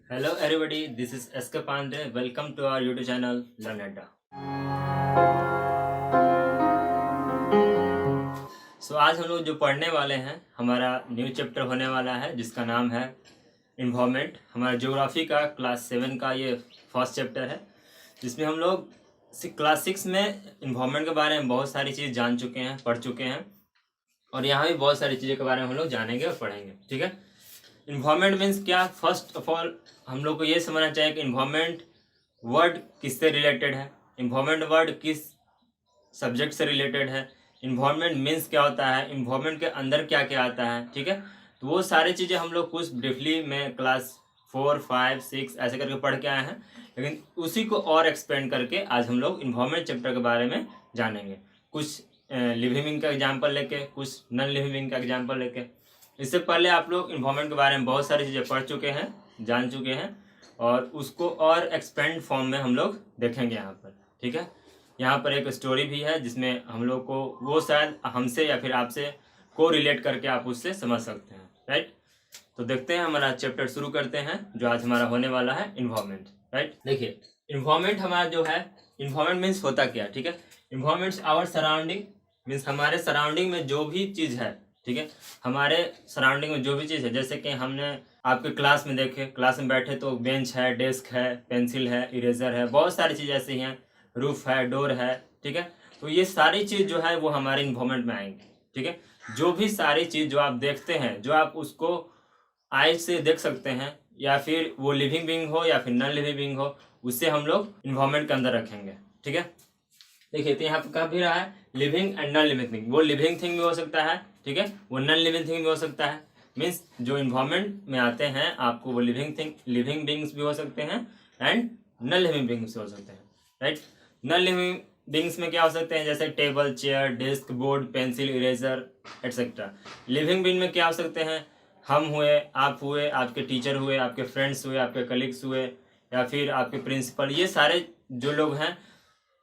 Hello everybody, this is SK Pandey. Welcome to our YouTube channel Learn Adda. आज हम लोग जो पढ़ने वाले हैं हमारा न्यू चैप्टर होने वाला है जिसका नाम है इन्वायरमेंट। हमारा ज्योग्राफी का क्लास 7 का ये फर्स्ट चैप्टर है जिसमें हम लोग क्लास 6 में इन्वायरमेंट के बारे में बहुत सारी चीज़ जान चुके हैं, पढ़ चुके हैं और यहाँ भी बहुत सारी चीज़ों के बारे में हम लोग जानेंगे और पढ़ेंगे। ठीक है, इन्वायरमेंट मीन्स क्या? फर्स्ट ऑफ ऑल हम लोग को ये समझना चाहिए कि इन्वायरमेंट वर्ड किससे रिलेटेड है, इन्वायरमेंट वर्ड किस सब्जेक्ट से रिलेटेड है, इन्वायरमेंट मीन्स क्या होता है, इन्वायरमेंट के अंदर क्या क्या आता है। ठीक है, तो वो सारी चीज़ें हम लोग कुछ ब्रीफली में क्लास 4, 5, 6 ऐसे करके पढ़ के आए हैं, लेकिन उसी को और एक्सपेंड करके आज हम लोग इन्वायरमेंट चैप्टर के बारे में जानेंगे। कुछ लिविंग बीइंग का एग्जाम्पल लेके, कुछ नॉन लिविंग बीइंग का एग्जाम्पल लेके। इससे पहले आप लोग इन्वायरमेंट के बारे में बहुत सारी चीज़ें पढ़ चुके हैं, जान चुके हैं और उसको और एक्सपेंड फॉर्म में हम लोग देखेंगे यहाँ पर। ठीक है, यहाँ पर एक स्टोरी भी है जिसमें हम लोग को वो शायद हमसे या फिर आपसे को रिलेट करके आप उससे समझ सकते हैं। राइट, तो देखते हैं, हमारा चैप्टर शुरू करते हैं जो आज हमारा होने वाला है इन्वायरमेंट। राइट, देखिए इन्वायरमेंट हमारा जो है, इन्वायरमेंट मीन्स होता क्या? ठीक है, इन्वायरमेंट्स आवर सराउंडिंग मीन्स हमारे सराउंडिंग में जो भी चीज़ है। ठीक है, हमारे सराउंडिंग में जो भी चीज़ है, जैसे कि हमने आपके क्लास में देखे, क्लास में बैठे तो बेंच है, डेस्क है, पेंसिल है, इरेजर है, बहुत सारी चीज़ ऐसी हैं, रूफ है, डोर है। ठीक है, तो ये सारी चीज़ जो है वो हमारे इन्वायरमेंट में आएंगी। ठीक है, जो भी सारी चीज़ जो आप देखते हैं, जो आप उसको आई से देख सकते हैं, या फिर वो लिविंग बीइंग हो या फिर नॉन लिविंग बीइंग हो, उससे हम लोग इन्वायरमेंट के अंदर रखेंगे। ठीक है, देखिए तो यहाँ पर कह भी रहा है living and non living thing. वो लिविंग थिंग भी हो सकता है, ठीक है, वो नॉन लिविंग थिंग भी हो सकता है। मीन्स जो इन्वायरमेंट में आते हैं आपको वो लिविंग बीइंग्स भी हो सकते हैं एंड नॉन लिविंग बीइंग्स भी हो सकते हैं। राइट, नॉन लिविंग बीइंग्स में क्या हो सकते हैं? जैसे table, chair, desk, board, pencil, eraser etcetera. Living being में क्या हो सकते हैं? हम हुए, आप हुए, आपके टीचर हुए, आपके फ्रेंड्स हुए, आपके कलीग्स हुए, या फिर आपके प्रिंसिपल। ये सारे जो लोग हैं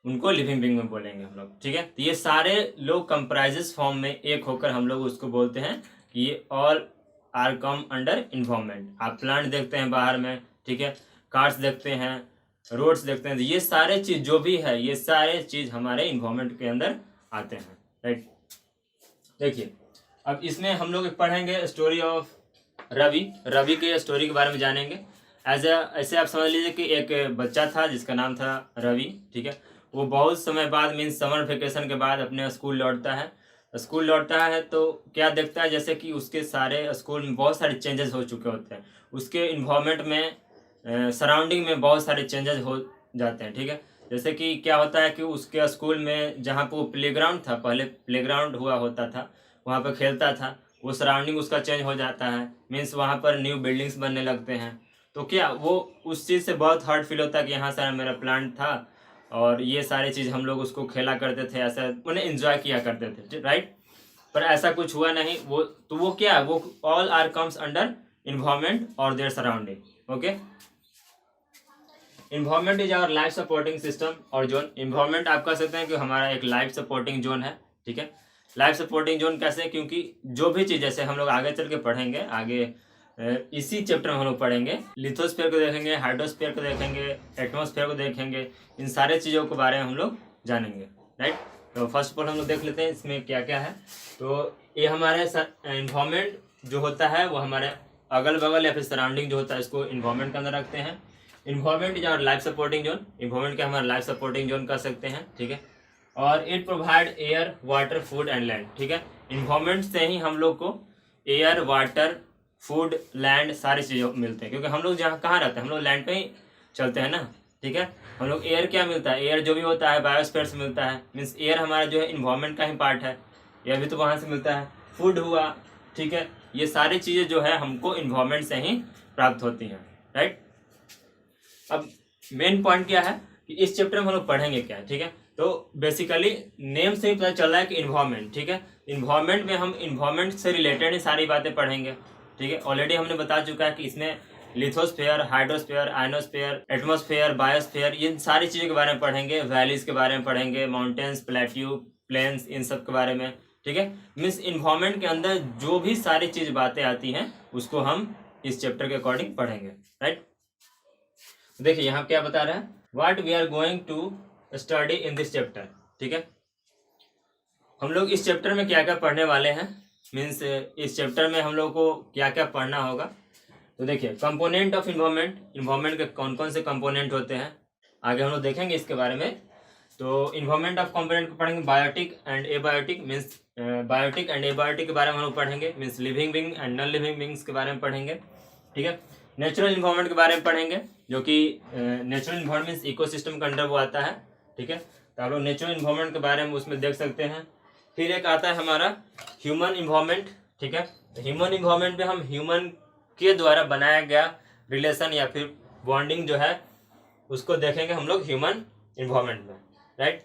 उनको लिविंग बीइंग में बोलेंगे हम लोग। ठीक है, तो ये सारे लोग कंप्राइजेस फॉर्म में एक होकर हम लोग उसको बोलते हैं कि ये all are come under environment. आप प्लांट देखते हैं बाहर में, ठीक है, कार्स देखते हैं, रोड्स देखते हैं, तो ये सारे चीज़ जो भी है, ये सारे चीज़ हमारे इन्वायरमेंट के अंदर आते हैं। राइट, देखिए अब इसमें हम लोग पढ़ेंगे स्टोरी ऑफ रवि के स्टोरी के बारे में जानेंगे। ऐसे आप समझ लीजिए कि एक बच्चा था जिसका नाम था रवि। ठीक है, वो बहुत समय बाद मीन्स समर वेकेशन के बाद अपने स्कूल लौटता है तो क्या देखता है, जैसे कि उसके सारे स्कूल में बहुत सारे चेंजेस हो चुके होते हैं, उसके इन्वायरमेंट में सराउंडिंग में बहुत सारे चेंजेस हो जाते हैं। ठीक है, जैसे कि क्या होता है कि उसके स्कूल में जहाँ पर वो प्लेग्राउंड था, पहले प्लेग्राउंड हुआ होता था, वहाँ पर खेलता था, वो सराउंडिंग उसका चेंज हो जाता है। मीन्स वहाँ पर न्यू बिल्डिंग्स बनने लगते हैं, तो क्या वो उस चीज़ से बहुत हर्ट फील होता है कि यहाँ सारा मेरा प्लांट था और ये सारी चीज़ हम लोग उसको खेला करते थे, ऐसा उन्हें एंजॉय किया करते थे। राइट, पर ऐसा कुछ हुआ नहीं। वो क्या है, वो all are comes under environment और their surrounding. Okay, environment is our life supporting system और जोन। इन्वायरमेंट आप कह सकते हैं कि हमारा एक लाइफ सपोर्टिंग जोन है। ठीक है, लाइफ सपोर्टिंग जोन कैसे? क्योंकि जो भी चीज़, जैसे हम लोग आगे चल के पढ़ेंगे, आगे इसी चैप्टर में हम लोग पढ़ेंगे, लिथोस्फीयर को देखेंगे, हाइड्रोस्फीयर को देखेंगे, एटमॉस्फेयर को देखेंगे, इन सारे चीज़ों के बारे में हम लोग जानेंगे। राइट, तो फर्स्ट ऑफ ऑल हम लोग देख लेते हैं इसमें क्या क्या है। तो ये हमारे इन्वायरमेंट जो होता है वो हमारे अगल बगल या फिर सराउंडिंग जो होता है इसको इन्वायरमेंट के अंदर रखते हैं। Environment is our life supporting zone. Environment क्या हमारा लाइफ सपोर्टिंग जोन कर सकते हैं। ठीक है, और it provide air, water, food and land. ठीक है, इन्वायरमेंट से ही हम लोग को एयर, वाटर, फूड, लैंड सारी चीज़ें मिलते हैं, क्योंकि हम लोग जहाँ कहाँ रहते हैं, हम लोग लैंड पे ही चलते हैं ना। ठीक है, हम लोग एयर क्या मिलता है, एयर जो भी होता है बायोस्फीयर से मिलता है। मीन्स एयर हमारा जो है इन्वायरमेंट का ही पार्ट है, यह भी तो वहाँ से मिलता है। फूड हुआ, ठीक है, ये सारी चीज़ें जो है हमको इन्वायरमेंट से ही प्राप्त होती हैं। राइट, अब मेन पॉइंट क्या है कि इस चैप्टर में हम लोग पढ़ेंगे क्या है। ठीक है, तो बेसिकली नेम से ही पता चल रहा है कि इन्वायरमेंट। ठीक है, इन्वायरमेंट में हम इन्वायरमेंट से रिलेटेड ही सारी बातें पढ़ेंगे। ठीक है, ऑलरेडी हमने बता चुका है कि इसमें lithosphere, hydrosphere, ionosphere, atmosphere, biosphere, इन सारी चीज़ों के बारे में पढ़ेंगे, वैलीज के बारे में पढ़ेंगे, माउंटेन्स, प्लेट्यू, प्लेन्स, इन सब के बारे में। ठीक है, मीन्स इन्वायरमेंट के अंदर जो भी सारी चीज़ बातें आती हैं उसको हम इस चैप्टर के अकॉर्डिंग पढ़ेंगे। राइट, देखिए यहाँ क्या बता रहा है, what we are going to study in this chapter. ठीक है, हम लोग इस चैप्टर में क्या क्या पढ़ने वाले हैं, मीन्स इस चैप्टर में हम लोग को क्या क्या पढ़ना होगा। तो देखिए कंपोनेंट ऑफ इन्वायरमेंट, इन्वायरमेंट के कौन कौन से कंपोनेंट होते हैं आगे हम लोग देखेंगे इसके बारे में। तो इन्वायरमेंट ऑफ कंपोनेंट को पढ़ेंगे, biotic and abiotic, means biotic and abiotic के बारे में हम लोग पढ़ेंगे, means living being and non living beings के बारे में पढ़ेंगे। ठीक है, नेचुरल इन्वायरमेंट के बारे में पढ़ेंगे, जो कि नेचुरल इन्वायरमेंट मीन्स इकोसिस्टम के अंडर वो आता है। ठीक है, तो आप लोग नेचुरल इन्वायरमेंट के बारे में उसमें देख सकते हैं। फिर एक आता है हमारा ह्यूमन इन्वायरमेंट। ठीक है, तो ह्यूमन इन्वायरमेंट में हम ह्यूमन के द्वारा बनाया गया रिलेशन या फिर बॉन्डिंग जो है उसको देखेंगे हम लोग ह्यूमन इन्वायरमेंट में, राइट।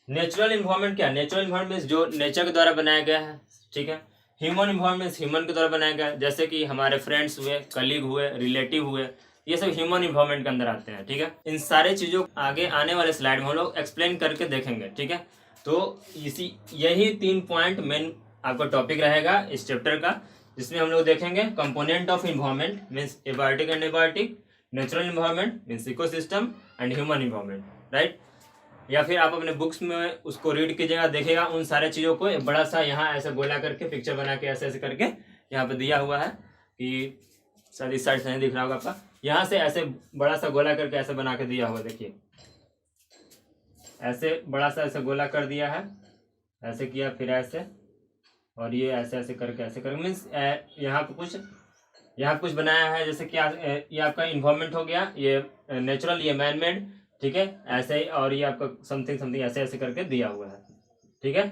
नेचुरल इन्वायरमेंट क्या, नेचुरल इन्वायरमेंट जो नेचर के द्वारा बनाया गया है। ठीक है, ह्यूमन इन्वायरमेंट ह्यूमन के द्वारा बनाया गया, जैसे कि हमारे फ्रेंड्स हुए, कलीग हुए, रिलेटिव हुए, ये सब ह्यूमन इन्वायरमेंट के अंदर आते हैं। ठीक है, इन सारे चीज़ों आगे आने वाले स्लाइड में हम लोग एक्सप्लेन करके देखेंगे। ठीक है, तो यही 3 पॉइंट मेन आपका टॉपिक रहेगा इस चैप्टर का, जिसमें हम लोग देखेंगे component of environment means abiotic and abiotic, natural environment means ecosystem and human environment, right. या फिर आप अपने बुक्स में उसको रीड कीजिएगा, देखिएगा उन सारे चीज़ों को एक बड़ा सा यहाँ ऐसे गोला करके पिक्चर बना के ऐसे ऐसे करके यहाँ पे दिया हुआ है कि शायद इस साइड से नहीं दिख रहा होगा आपका, यहाँ से ऐसे बड़ा सा गोला करके ऐसे बना के दिया हुआ, देखिए ऐसे बड़ा सा ऐसे गोला कर दिया है, ऐसे किया फिर ऐसे, और ये ऐसे ऐसे करके मीन्स यहाँ पे कुछ बनाया है, जैसे कि ये आपका इन्वायरमेंट हो गया, ये नेचुरल, ये मैन मेड। ठीक है, ऐसे ही, और ये आपका समथिंग समथिंग ऐसे ऐसे करके दिया हुआ है। ठीक है,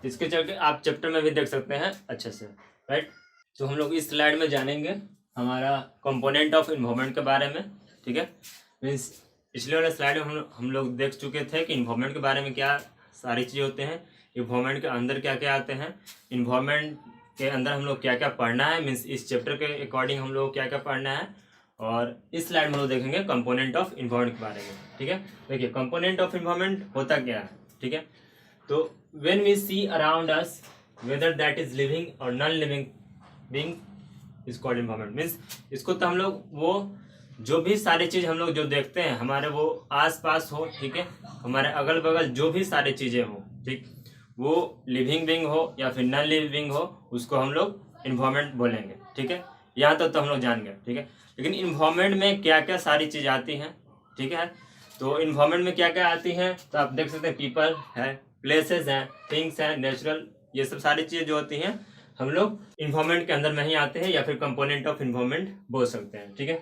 इसके चलते आप चैप्टर में भी देख सकते हैं अच्छे से, राइट। तो हम लोग इस स्लाइड में जानेंगे हमारा कंपोनेंट ऑफ इन्वायरमेंट के बारे में। ठीक है, मीन्स पिछले वाले स्लाइड में हम लोग देख चुके थे कि इन्वायरमेंट के बारे में क्या सारी चीज़ें होते हैं, इन्वायरमेंट के अंदर क्या क्या आते हैं, इन्वायरमेंट के अंदर हम लोग क्या क्या पढ़ना है, मीन्स इस चैप्टर के अकॉर्डिंग हम लोग क्या क्या पढ़ना है। और इस स्लाइड में हम लोग देखेंगे कंपोनेंट ऑफ इन्वायरमेंट के बारे में। ठीक है, देखिए कंपोनेंट ऑफ इन्वायरमेंट होता क्या है। ठीक है, तो when we see around us whether that is living और non living being is called environment, means इसको तो हम लोग वो जो भी सारी चीज़ हम लोग जो देखते हैं हमारे वो आस पास हो, ठीक है, हमारे अगल बगल जो भी सारी चीज़ें हो, ठीक, वो लिविंग बीइंग हो या फिर नॉन लिविंग हो, उसको हम लोग इन्वायरमेंट बोलेंगे। ठीक है, यहाँ तक तो हम लोग जान गए। ठीक है, लेकिन इन्वायरमेंट में क्या क्या सारी चीज़ आती हैं। ठीक है, तो इन्वायरमेंट में क्या क्या आती हैं, तो आप देख सकते हैं पीपल है, प्लेसेस हैं, थिंग्स हैं, नेचुरल, ये सब सारी चीज़ें जो होती हैं हम लोग इन्वायरमेंट के अंदर में ही आते हैं या फिर कंपोनेंट ऑफ इन्वायरमेंट बोल सकते हैं। ठीक है,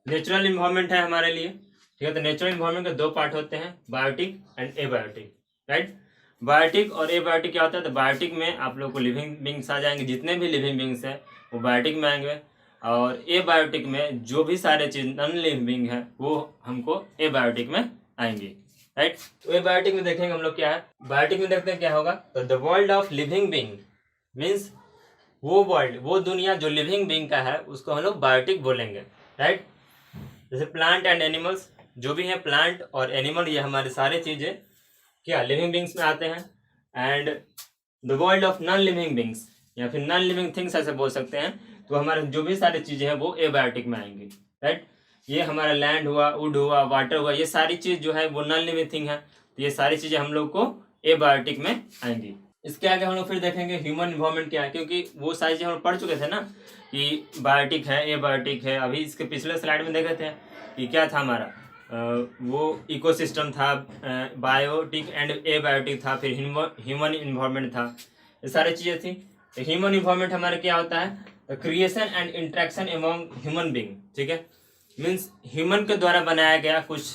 नेचुरल इन्वायरमेंट है हमारे लिए। ठीक है, तो नेचुरल इन्वायरमेंट के 2 पार्ट होते हैं, biotic and abiotic, right. Biotic और एबायोटिक क्या होता है, तो बायोटिक में आप लोग को लिविंग बींग्स आ जाएंगे, जितने भी लिविंग बींग्स हैं वो बायोटिक में आएंगे, और एबायोटिक में जो भी सारे चीज़ नॉन लिविंग है वो हमको एबायोटिक में आएंगी, राइट। तो एबायोटिक में देखेंगे हम लोग क्या है, बायोटिक में देखते हैं क्या होगा, तो the world of living being means वो वर्ल्ड, वो दुनिया जो लिविंग बींग का है उसको हम लोग बायोटिक बोलेंगे, राइट। जैसे प्लांट एंड एनिमल्स, जो भी है प्लांट और एनिमल, ये हमारे सारे चीज़ें क्या लिविंग बींग्स में आते हैं। And the world of non living beings या फिर नॉन लिविंग थिंग्स ऐसे बोल सकते हैं, तो हमारे जो भी सारी चीज़ें हैं वो एबायोटिक में आएंगी, राइट। ये हमारा लैंड हुआ, वुड हुआ, वाटर हुआ, ये सारी चीज़ जो है वो नॉन लिविंग थिंग है, तो ये सारी चीज़ें हम लोग को एबायोटिक में आएंगी। इसके आगे हम लोग फिर देखेंगे ह्यूमन इन्वायरमेंट क्या है, क्योंकि वो सारी चीज़ें हम लोग पढ़ चुके थे ना कि बायोटिक है, एबायोटिक है। अभी इसके पिछले स्लाइड में देखे थे कि क्या था हमारा, वो इकोसिस्टम था, बायोटिक एंड एबायोटिक था, फिर ह्यूमन इन्वायरमेंट था, ये सारी चीज़ें थी। तो ह्यूमन इन्वायरमेंट हमारे क्या होता है, creation and interaction among human being. ठीक है, मीन्स ह्यूमन के द्वारा बनाया गया कुछ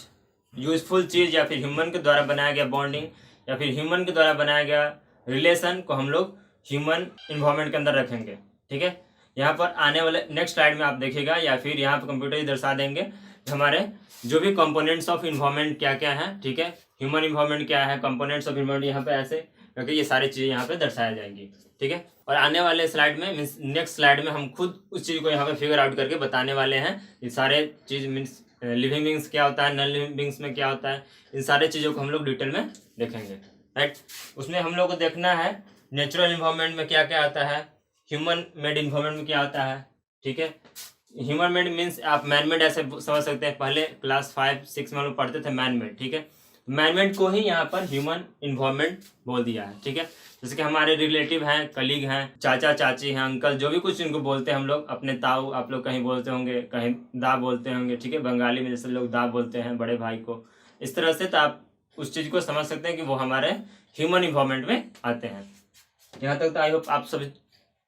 यूजफुल चीज़ या फिर ह्यूमन के द्वारा बनाया गया बॉन्डिंग या फिर ह्यूमन के द्वारा बनाया गया रिलेशन को हम लोग ह्यूमन इन्वायरमेंट के अंदर रखेंगे। ठीक है, यहाँ पर आने वाले नेक्स्ट स्लाइड में आप देखिएगा या फिर यहाँ पर कंप्यूटर ही दर्शा देंगे हमारे जो भी कंपोनेंट्स ऑफ इन्वायरमेंट क्या क्या है। ठीक है, ह्यूमन इन्वायरमेंट क्या है, कंपोनेंट्स ऑफ इन्वायरमेंट यहाँ पे ऐसे, क्योंकि ये सारी चीज़ें यहाँ पे दर्शाया जाएंगी। ठीक है, और आने वाले स्लाइड में मीन्स नेक्स्ट स्लाइड में हम खुद उस चीज़ को यहाँ पे फिगर आउट करके बताने वाले हैं। ये सारे चीज़ मीन्स लिविंग बींग्स क्या होता है, नॉन लिविंग बींग्स में क्या होता है, इन सारे चीज़ों को हम लोग डिटेल में देखेंगे, राइट। उसमें हम लोग को देखना है नेचुरल इन्वायरमेंट में क्या क्या आता है, ह्यूमन मेड इन्वायरमेंट में क्या आता है। ठीक है, ह्यूमन मेड मीन्स आप मैन मेड ऐसे समझ सकते हैं। पहले क्लास 5-6 में हम लोग पढ़ते थे मैन मेड, ठीक है। मैन मेड को ही यहाँ पर ह्यूमन इन्वॉल्वमेंट बोल दिया है, ठीक है। जैसे कि हमारे रिलेटिव हैं, कलीग हैं, चाचा चाची हैं, अंकल, जो भी कुछ इनको बोलते हैं हम लोग, अपने ताऊ आप लोग कहीं बोलते होंगे, कहीं दा बोलते होंगे, ठीक है। बंगाली में जैसे लोग दा बोलते हैं बड़े भाई को, इस तरह से। तो आप उस चीज़ को समझ सकते हैं कि वो हमारे ह्यूमन इन्वॉल्वमेंट में आते हैं। यहाँ तक तो आई होप आप सभी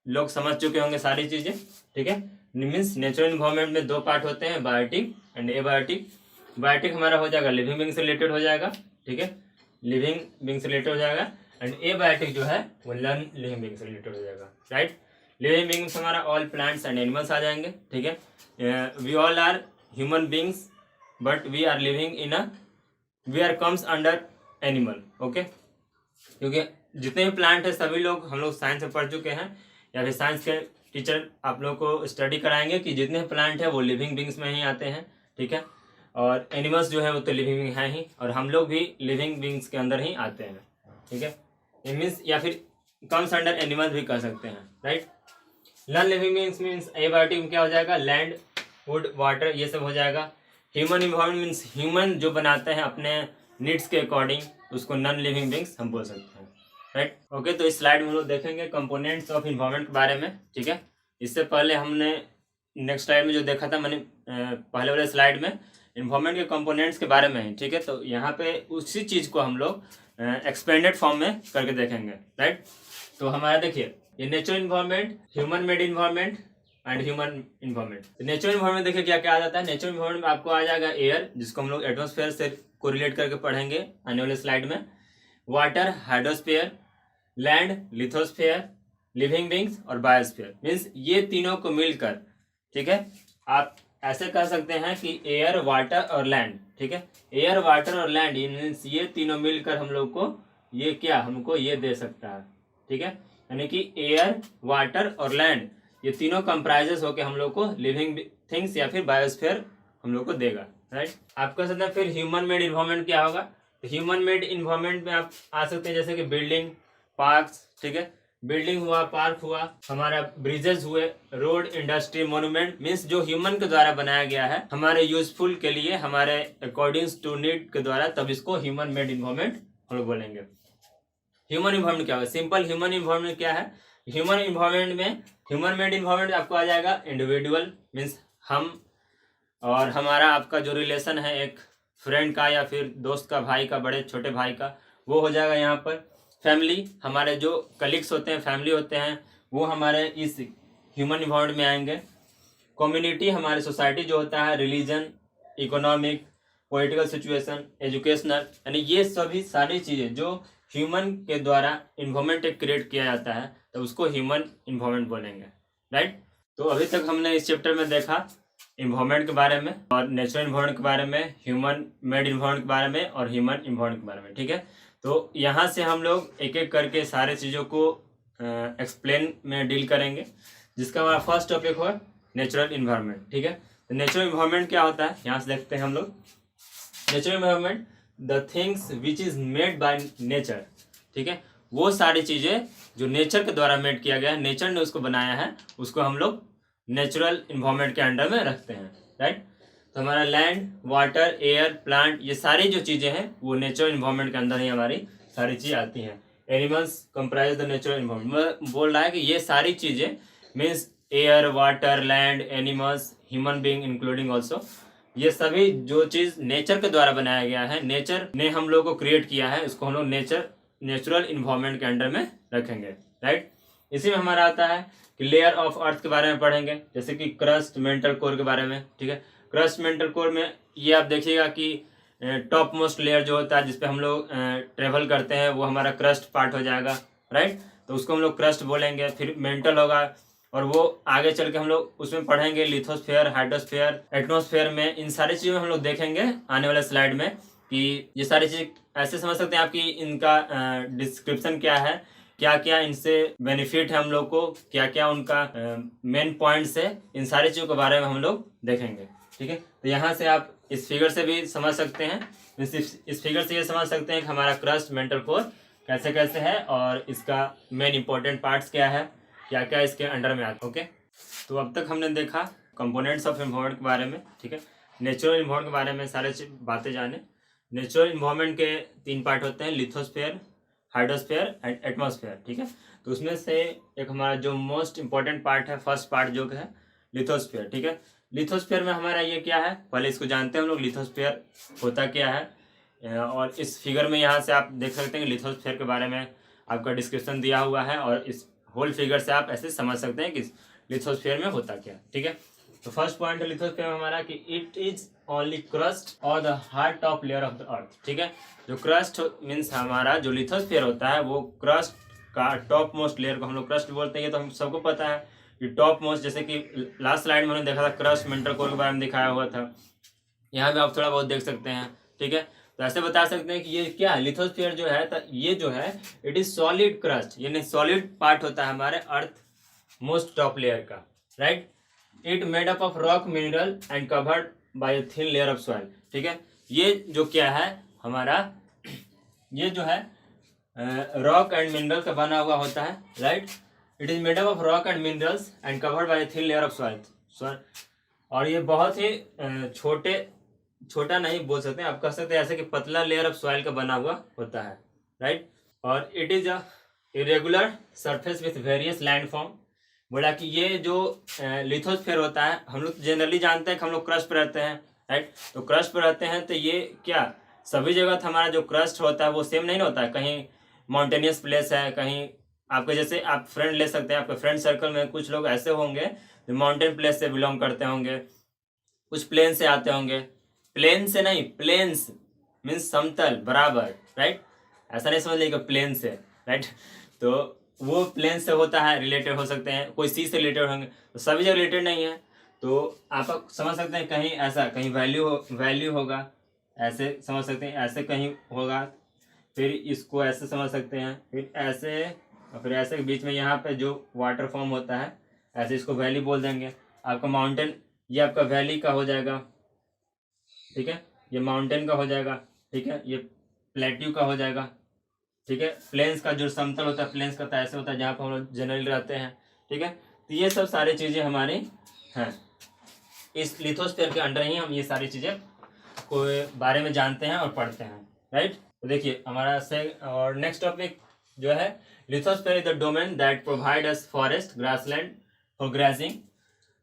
लोग समझ चुके होंगे सारी चीज़ें, ठीक है। मीन्स नेचुरल इन्वॉल्वमेंट में दो पार्ट होते हैं, बायोटिक एंड एबायोटिक। बायोटिक हमारा हो जाएगा लिविंग बींग से रिलेटेड हो जाएगा, ठीक है, लिविंग बींग से रिलेटेड हो जाएगा। एंड एबायोटिक जो है वो नॉन लिविंग बींग से रिलेटेड हो जाएगा, राइट। लिविंग बींग्स हमारा ऑल प्लांट्स एंड एनिमल्स आ जाएंगे, ठीक है। We all are human beings but we are living in we are comes under animal, okay. क्योंकि जितने भी प्लांट है सभी लोग हम लोग साइंस में पढ़ चुके हैं, या फिर साइंस के टीचर आप लोग को स्टडी कराएंगे कि जितने प्लांट है वो लिविंग बींग्स में ही आते हैं, ठीक है। और एनिमल्स जो है वो तो लिविंग बींग हैं ही, और हम लोग भी लिविंग बींग्स के अंदर ही आते हैं, ठीक है। ये मीन्स या फिर कम्स अंडर एनिमल भी कह सकते हैं, right. Non living beings means abiotic में क्या हो जाएगा, लैंड, फूड, वाटर, ये सब हो जाएगा। ह्यूमन इन्वॉल्वमेंट मीन्स ह्यूमन जो बनाते हैं अपने नीड्स के अकॉर्डिंग, उसको नॉन लिविंग बींग्स हम बोल सकते हैं, राइट। ओके, तो इस स्लाइड में हम लोग देखेंगे कंपोनेंट्स ऑफ इन्वॉल्वमेंट के बारे में, ठीक है। इससे पहले हमने नेक्स्ट स्लाइड में जो देखा था मैंने पहले वाले स्लाइड में इन्वॉल्वमेंट के कंपोनेंट्स के बारे में ही, ठीक है। तो यहाँ पे उसी चीज़ को हम लोग एक्सपेंडेड फॉर्म में करके देखेंगे, राइट। तो हमारा देखिए, ये natural involvement, human made involvement and human involvement. Natural involvement देखिए क्या क्या आ जाता है। नेचुरल इन्वॉल्वमेंट में आपको आ जाएगा एयर, जिसको हम लोग एटमॉस्फेयर से कोरिलेट करके पढ़ेंगे आने वाले स्लाइड में। Water, hydrosphere, land, lithosphere, living beings और बायोस्फीयर। मीन्स ये तीनों को मिलकर, ठीक है, आप ऐसे कह सकते हैं कि एयर, वाटर और लैंड, ठीक है। एयर, वाटर और लैंड मीन्स ये तीनों मिलकर हम लोग को ये क्या हमको ये दे सकता है, ठीक है। यानी कि एयर, वाटर और लैंड ये तीनों कंप्राइजेस होकर हम लोग को लिविंग थिंग्स या फिर बायोस्फीयर हम लोग को देगा, राइट। आप कह सकते हैं फिर ह्यूमन मेड इन्वॉल्वमेंट क्या होगा। तो ह्यूमन मेड इन्वॉल्वमेंट में आप आ सकते हैं जैसे कि बिल्डिंग, पार्क्स, ठीक है। बिल्डिंग हुआ, पार्क हुआ, हमारा ब्रिजेस हुए, रोड, इंडस्ट्री, मोन्यूमेंट, मीन्स जो ह्यूमन के द्वारा बनाया गया है हमारे यूजफुल के लिए, हमारे अकॉर्डिंग टू नीड के द्वारा, तब इसको ह्यूमन मेड इन्वॉल्वमेंट हम लोग बोलेंगे। ह्यूमन इन्वॉल्वमेंट क्या है, सिंपल ह्यूमन इन्वॉल्वमेंट क्या है। ह्यूमन इन्वॉल्वमेंट में ह्यूमन मेड इन्वॉल्वमेंट आपको आ जाएगा इंडिविजुअल, मीन्स हम और हमारा आपका जो रिलेशन है एक फ्रेंड का या फिर दोस्त का, भाई का, बड़े छोटे भाई का, वो हो जाएगा यहाँ पर। फैमिली, हमारे जो कलीग्स होते हैं, फैमिली होते हैं, वो हमारे इस ह्यूमन इन्वॉल्वमेंट में आएंगे। कम्युनिटी, हमारे सोसाइटी जो होता है, religion, economic, political situation, educational, यानी ये सभी सारी चीज़ें जो ह्यूमन के द्वारा इन्वॉल्वमेंट क्रिएट किया जाता है, तो उसको ह्यूमन इन्वॉल्वमेंट बोलेंगे, राइट। तो अभी तक हमने इस चैप्टर में देखा इन्वॉल्वमेंट के बारे में और नेचुरल इन्वॉल्वमेंट के बारे में, ह्यूमन मेड इन्वॉल्वमेंट के बारे में और ह्यूमन इन्वॉल्वमेंट के बारे में, ठीक है। तो यहाँ से हम लोग एक एक करके सारे चीज़ों को एक्सप्लेन में डील करेंगे, जिसका हमारा फर्स्ट टॉपिक हो नेचुरल इन्वायरमेंट, ठीक है। तो नेचुरल इन्वायरमेंट क्या होता है, यहाँ से देखते हैं हम लोग। Natural environment, the things which is made by nature, ठीक है। वो सारी चीज़ें जो नेचर के द्वारा मेड किया गया है, नेचर ने उसको बनाया है, उसको हम लोग नेचुरल इन्वायरमेंट के अंडर में रखते हैं, राइट। तो हमारा लैंड, वाटर, एयर, प्लांट, ये सारी जो चीज़ें हैं वो नेचुरल इन्वायरमेंट के अंदर ही हमारी सारी चीज़ें आती हैं। Animals comprise the natural environment, बोल रहा है कि ये सारी चीज़ें means air, water, land, animals, human being including also, ये सभी जो चीज़ नेचर के द्वारा बनाया गया है, नेचर ने हम लोग को क्रिएट किया है, उसको हम लोग नेचुरल इन्वायरमेंट के अंडर में रखेंगे, राइट। इसी में हमारा आता है कि लेयर ऑफ अर्थ के बारे में पढ़ेंगे, जैसे कि क्रस्ट, मेंटल कोर के बारे में, ठीक है। क्रस्ट, मेंटल कोर में ये आप देखिएगा कि टॉप मोस्ट लेयर जो होता है जिसपे हम लोग ट्रेवल करते हैं, वो हमारा क्रस्ट पार्ट हो जाएगा, राइट। तो उसको हम लोग क्रस्ट बोलेंगे। फिर मेंटल होगा, और वो आगे चल के हम लोग उसमें पढ़ेंगे लिथोस्फेयर, हाइड्रोस्फेयर, एटमॉस्फेयर में। इन सारी चीज़ों में हम लोग देखेंगे आने वाले स्लाइड में कि ये सारी चीज़ ऐसे समझ सकते हैं आप कि इनका डिस्क्रिप्शन क्या है, क्या क्या इनसे बेनिफिट है हम लोग को, क्या क्या उनका मेन पॉइंट्स है, इन सारी चीज़ों के बारे में हम लोग देखेंगे, ठीक है। तो यहाँ से आप इस फिगर से भी समझ सकते हैं, इस फिगर से ये समझ सकते हैं कि हमारा क्रस्ट, मेंटल कोर कैसे कैसे है और इसका मेन इंपॉर्टेंट पार्ट्स क्या है, क्या क्या इसके अंडर में आता है, ओके। तो अब तक हमने देखा कंपोनेंट्स ऑफ इन्वायरमेंट के बारे में, ठीक है, नेचुरल इन्वायरमेंट के बारे में सारे बातें जाने। नेचुरल इन्वायरमेंट के 3 पार्ट होते हैं, लिथोस्फीयर, हाइड्रोस्फीयर एंड एटमॉस्फेयर, ठीक है। तो उसमें से एक हमारा जो मोस्ट इंपॉर्टेंट पार्ट है, फर्स्ट पार्ट जो है लिथोस्फीयर, ठीक है। लिथोस्फीयर में हमारा ये क्या है, पहले इसको जानते हैं हम लोग, लिथोस्फीयर होता क्या है। और इस फिगर में यहाँ से आप देख सकते हैं कि लिथोस्फीयर के बारे में आपका डिस्क्रिप्शन दिया हुआ है, और इस होल फिगर से आप ऐसे समझ सकते हैं कि लिथोस्फीयर में होता क्या, ठीक है। तो फर्स्ट पॉइंट है लिथोस्फीयर में हमारा कि इट इज ओनली क्रस्ट और the hard top layer of the earth, ठीक है। जो क्रस्ट मीन्स हमारा जो लिथोस्फीयर होता है वो क्रस्ट का टॉप मोस्ट लेयर को हम लोग क्रस्ट बोलते हैं। ये तो हम सबको पता है कि टॉप मोस्ट, जैसे कि लास्ट स्लाइड में हमने देखा था क्रस्ट मेंटल कोर के बारे में दिखाया हुआ था, यहाँ भी आप थोड़ा बहुत देख सकते हैं, ठीक है। तो ऐसे बता सकते हैं कि ये क्या है, लिथोस्फीयर जो है, तो ये जो है इट इज सॉलिड क्रस्ट, यानी सॉलिड पार्ट होता है हमारे अर्थ मोस्ट टॉप लेयर का, right. It made up of rock, mineral and covered by a thin layer of soil, ठीक है। ये जो क्या है हमारा, ये जो है रॉक एंड मिनरल का बना हुआ होता है, right. It is made up of rock and minerals and covered by a thin layer of soil. और ये बहुत ही छोटा नहीं बोल सकते, आप कह सकते हैं ऐसे कि पतला लेयर ऑफ सॉइल का बना हुआ होता है, राइट। और it is a irregular surface with various landform. बोला कि ये जो लिथोस्फीयर होता है, हम लोग जनरली जानते हैं कि हम लोग क्रस्ट पर रहते हैं, राइट। तो क्रस्ट पर रहते हैं तो ये क्या सभी जगह हमारा जो क्रस्ट होता है वो सेम नहीं होता है, कहीं माउंटेनियस प्लेस है, कहीं आपके जैसे आप फ्रेंड ले सकते हैं, आपके फ्रेंड सर्कल में कुछ लोग ऐसे होंगे जो माउंटेन प्लेस से बिलोंग करते होंगे, कुछ प्लेन से आते होंगे, प्लेन से नहीं, प्लेन्स मीन्स समतल बराबर, राइट। ऐसा नहीं समझ लीजिएगा प्लेन से, राइट। तो वो प्लेन से होता है, रिलेटेड हो सकते हैं, कोई सी से रिलेटेड होंगे, तो सभी जगह रिलेटेड नहीं है। तो आप समझ सकते हैं कहीं ऐसा, कहीं वैल्यू होगा, ऐसे समझ सकते हैं, ऐसे कहीं होगा, फिर इसको ऐसे समझ सकते हैं, फिर ऐसे, और फिर ऐसे के बीच में यहाँ पे जो वाटर फॉर्म होता है, ऐसे इसको वैली बोल देंगे। आपका माउंटेन, ये आपका वैली का हो जाएगा, ठीक है, ये माउंटेन का हो जाएगा, ठीक है, ये प्लेट्यू का हो जाएगा, ठीक है। प्लेन्स का जो समतल होता है, प्लेन्स का तो ऐसे होता है जहाँ पर हम लोग जनरली रहते हैं, ठीक है। तो ये सब सारी चीज़ें हमारी हैं, इस लिथोस्फीयर के अंडर ही हम ये सारी चीज़ें को बारे में जानते हैं और पढ़ते हैं, राइट। तो देखिए हमारा से और नेक्स्ट टॉपिक जो है, lithosphere is the domain that provide us forest, grassland for grossing,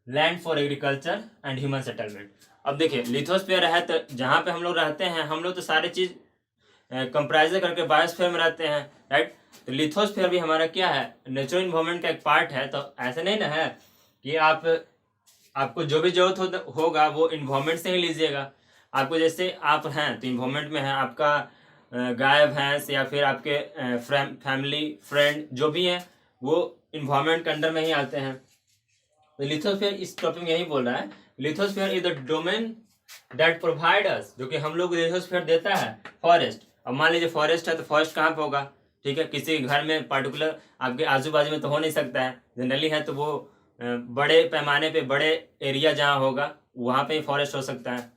land for agriculture and human settlement. अब देखिए लिथोस्फीयर है तो जहाँ पे हम लोग रहते हैं, हम लोग तो सारी चीज़ कंप्राइज करके बायोस्फीयर में रहते हैं, राइट। तो लिथोस्फीयर भी हमारा क्या है, नेचुरल इन्वायरमेंट का एक पार्ट है। तो ऐसे नहीं ना है कि आपको जो भी जरूरत होगा वो इन्वायरमेंट से ही लीजिएगा। आपको जैसे आप हैं तो इन्वायरमेंट में है, आपका गाय भैंस या फिर आपके फैमिली फ्रेंड जो भी हैं वो इन्वायरमेंट के अंडर में ही आते हैं। तो लिथोस्फीयर इस टॉपिक में यही बोल रहा है, lithosphere is the domain that provide us, जो कि हम लोग लिथोस्फीयर देता है फॉरेस्ट। अब मान लीजिए फॉरेस्ट है तो फॉरेस्ट कहाँ पे होगा, ठीक है, किसी घर में पर्टिकुलर आपके आजू बाजू में तो हो नहीं सकता है, जनरली है तो वो बड़े पैमाने पे बड़े एरिया जहाँ होगा वहाँ पे ही फॉरेस्ट हो सकता है।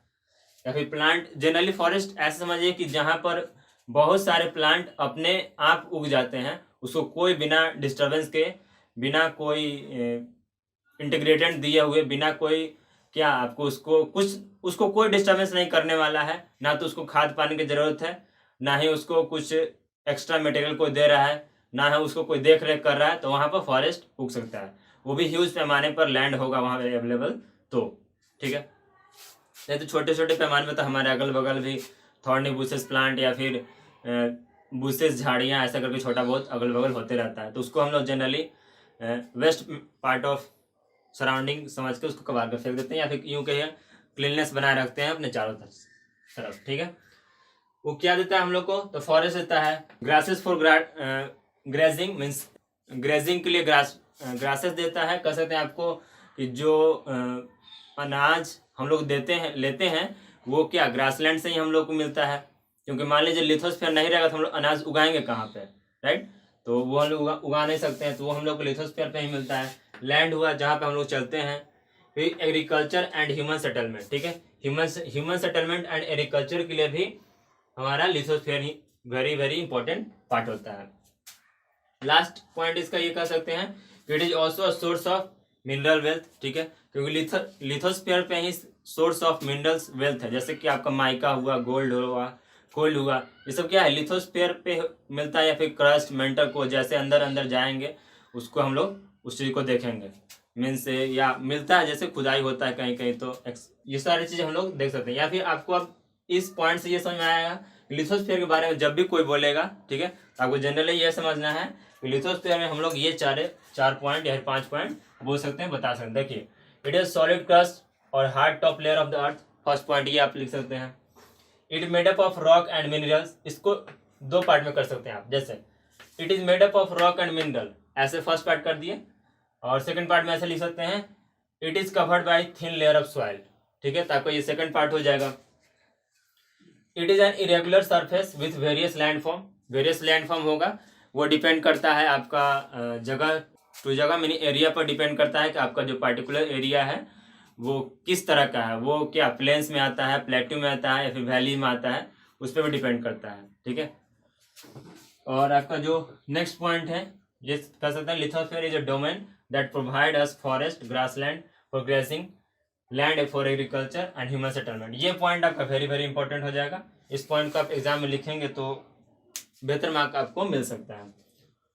या फिर प्लांट, जनरली फॉरेस्ट ऐसे समझिए कि जहाँ पर बहुत सारे प्लांट अपने आप उग जाते हैं, उसको कोई बिना डिस्टर्बेंस के, बिना कोई इंटीग्रेटेड दिए हुए, बिना कोई क्या आपको उसको कोई डिस्टर्बेंस नहीं करने वाला है, ना तो उसको खाद पानी की जरूरत है, ना ही उसको कुछ एक्स्ट्रा मटेरियल कोई दे रहा है, ना ही उसको कोई देख रेख कर रहा है, तो वहाँ पर फॉरेस्ट उग सकता है। वो भी ह्यूज पैमाने पर लैंड होगा वहाँ पे अवेलेबल, तो ठीक है। नहीं तो छोटे छोटे पैमाने में तो हमारे अगल बगल भी थॉर्नी बुशेस प्लांट या फिर बुशेस झाड़ियाँ ऐसा करके छोटा बहुत अगल बगल होते रहता है, तो उसको हम लोग generally west part of surrounding समझ के उसको कबार कर फेंक देते हैं, या फिर यूँ कहिए क्लीननेस बनाए रखते हैं अपने चारों तरफ, ठीक है। वो क्या देता है हम लोग को, तो फॉरेस्ट देता है, grasses for grazing means grazing के लिए ग्रासेस देता है। कह सकते हैं आपको कि जो अनाज हम लोग लेते हैं वो क्या ग्रासलैंड से ही हम लोग को मिलता है, क्योंकि मान लीजिए लिथोस्फीयर नहीं रहेगा तो हम लोग अनाज उगाएंगे कहाँ पे, राइट। तो वो हम लोग उगा नहीं सकते हैं, तो वो हम लोग को लिथोस्फीयर पे ही मिलता है। लैंड हुआ जहाँ पे हम लोग चलते हैं। फिर एग्रीकल्चर एंड ह्यूमन सेटलमेंट, ठीक है, ह्यूमन सेटलमेंट एंड एग्रीकल्चर के लिए भी हमारा लिथोस्फीयर ही वेरी वेरी इंपॉर्टेंट पार्ट होता है। लास्ट पॉइंट इसका ये कह सकते हैं, it is also a source of mineral wealth, ठीक है, क्योंकि लिथोस्फीयर पे ही सोर्स ऑफ मिनरल्स वेल्थ है। जैसे कि आपका माइका हुआ, गोल्ड हुआ, कोयल हुआ, ये सब क्या है, लिथोस्फीयर पे मिलता है। या फिर क्रस्ट मेंटल को जैसे अंदर अंदर जाएंगे उसको हम लोग उस चीज़ को देखेंगे, मीन्स या मिलता है जैसे खुदाई होता है कहीं कहीं, तो ये सारी चीज़ें हम लोग देख सकते हैं। या फिर आपको अब इस पॉइंट से ये समझ में आएगा लिथोस्फीयर के बारे में जब भी कोई बोलेगा, ठीक है, तो आपको जनरली ये समझना है कि लिथोस्फीयर में हम लोग ये चार पॉइंट या 5 पॉइंट बोल सकते हैं, बता सकते हैं। देखिए, इट इज सॉलिड क्रस्ट और hard top layer of the earth, first point ये आप लिख सकते हैं। It made up of rock and minerals, इसको 2 पार्ट में कर सकते हैं आप। जैसे it is made up of rock and mineral, ऐसे फर्स्ट पार्ट कर दिए, और सेकंड पार्ट में ऐसे लिख सकते हैं it is covered by thin layer of soil, ठीक है, तो आपको ये सेकंड पार्ट हो जाएगा। It is an irregular surface with various landform, various landform होगा, वो डिपेंड करता है आपका जगह टू जगह, मीनी एरिया पर डिपेंड करता है कि आपका जो पार्टिकुलर एरिया है वो किस तरह का है, वो क्या प्लेन्स में आता है, प्लेट्यू में आता है, या फिर वैली में आता है, उस पर भी डिपेंड करता है, ठीक है। और आपका जो नेक्स्ट पॉइंट है ये कह सकते हैं lithosphere is a domain that provide us forest, grassland for grazing, land for agriculture and human settlement. ये पॉइंट आपका वेरी वेरी इंपॉर्टेंट हो जाएगा। इस पॉइंट को आप एग्जाम में लिखेंगे तो बेहतर मार्क आपको मिल सकता है।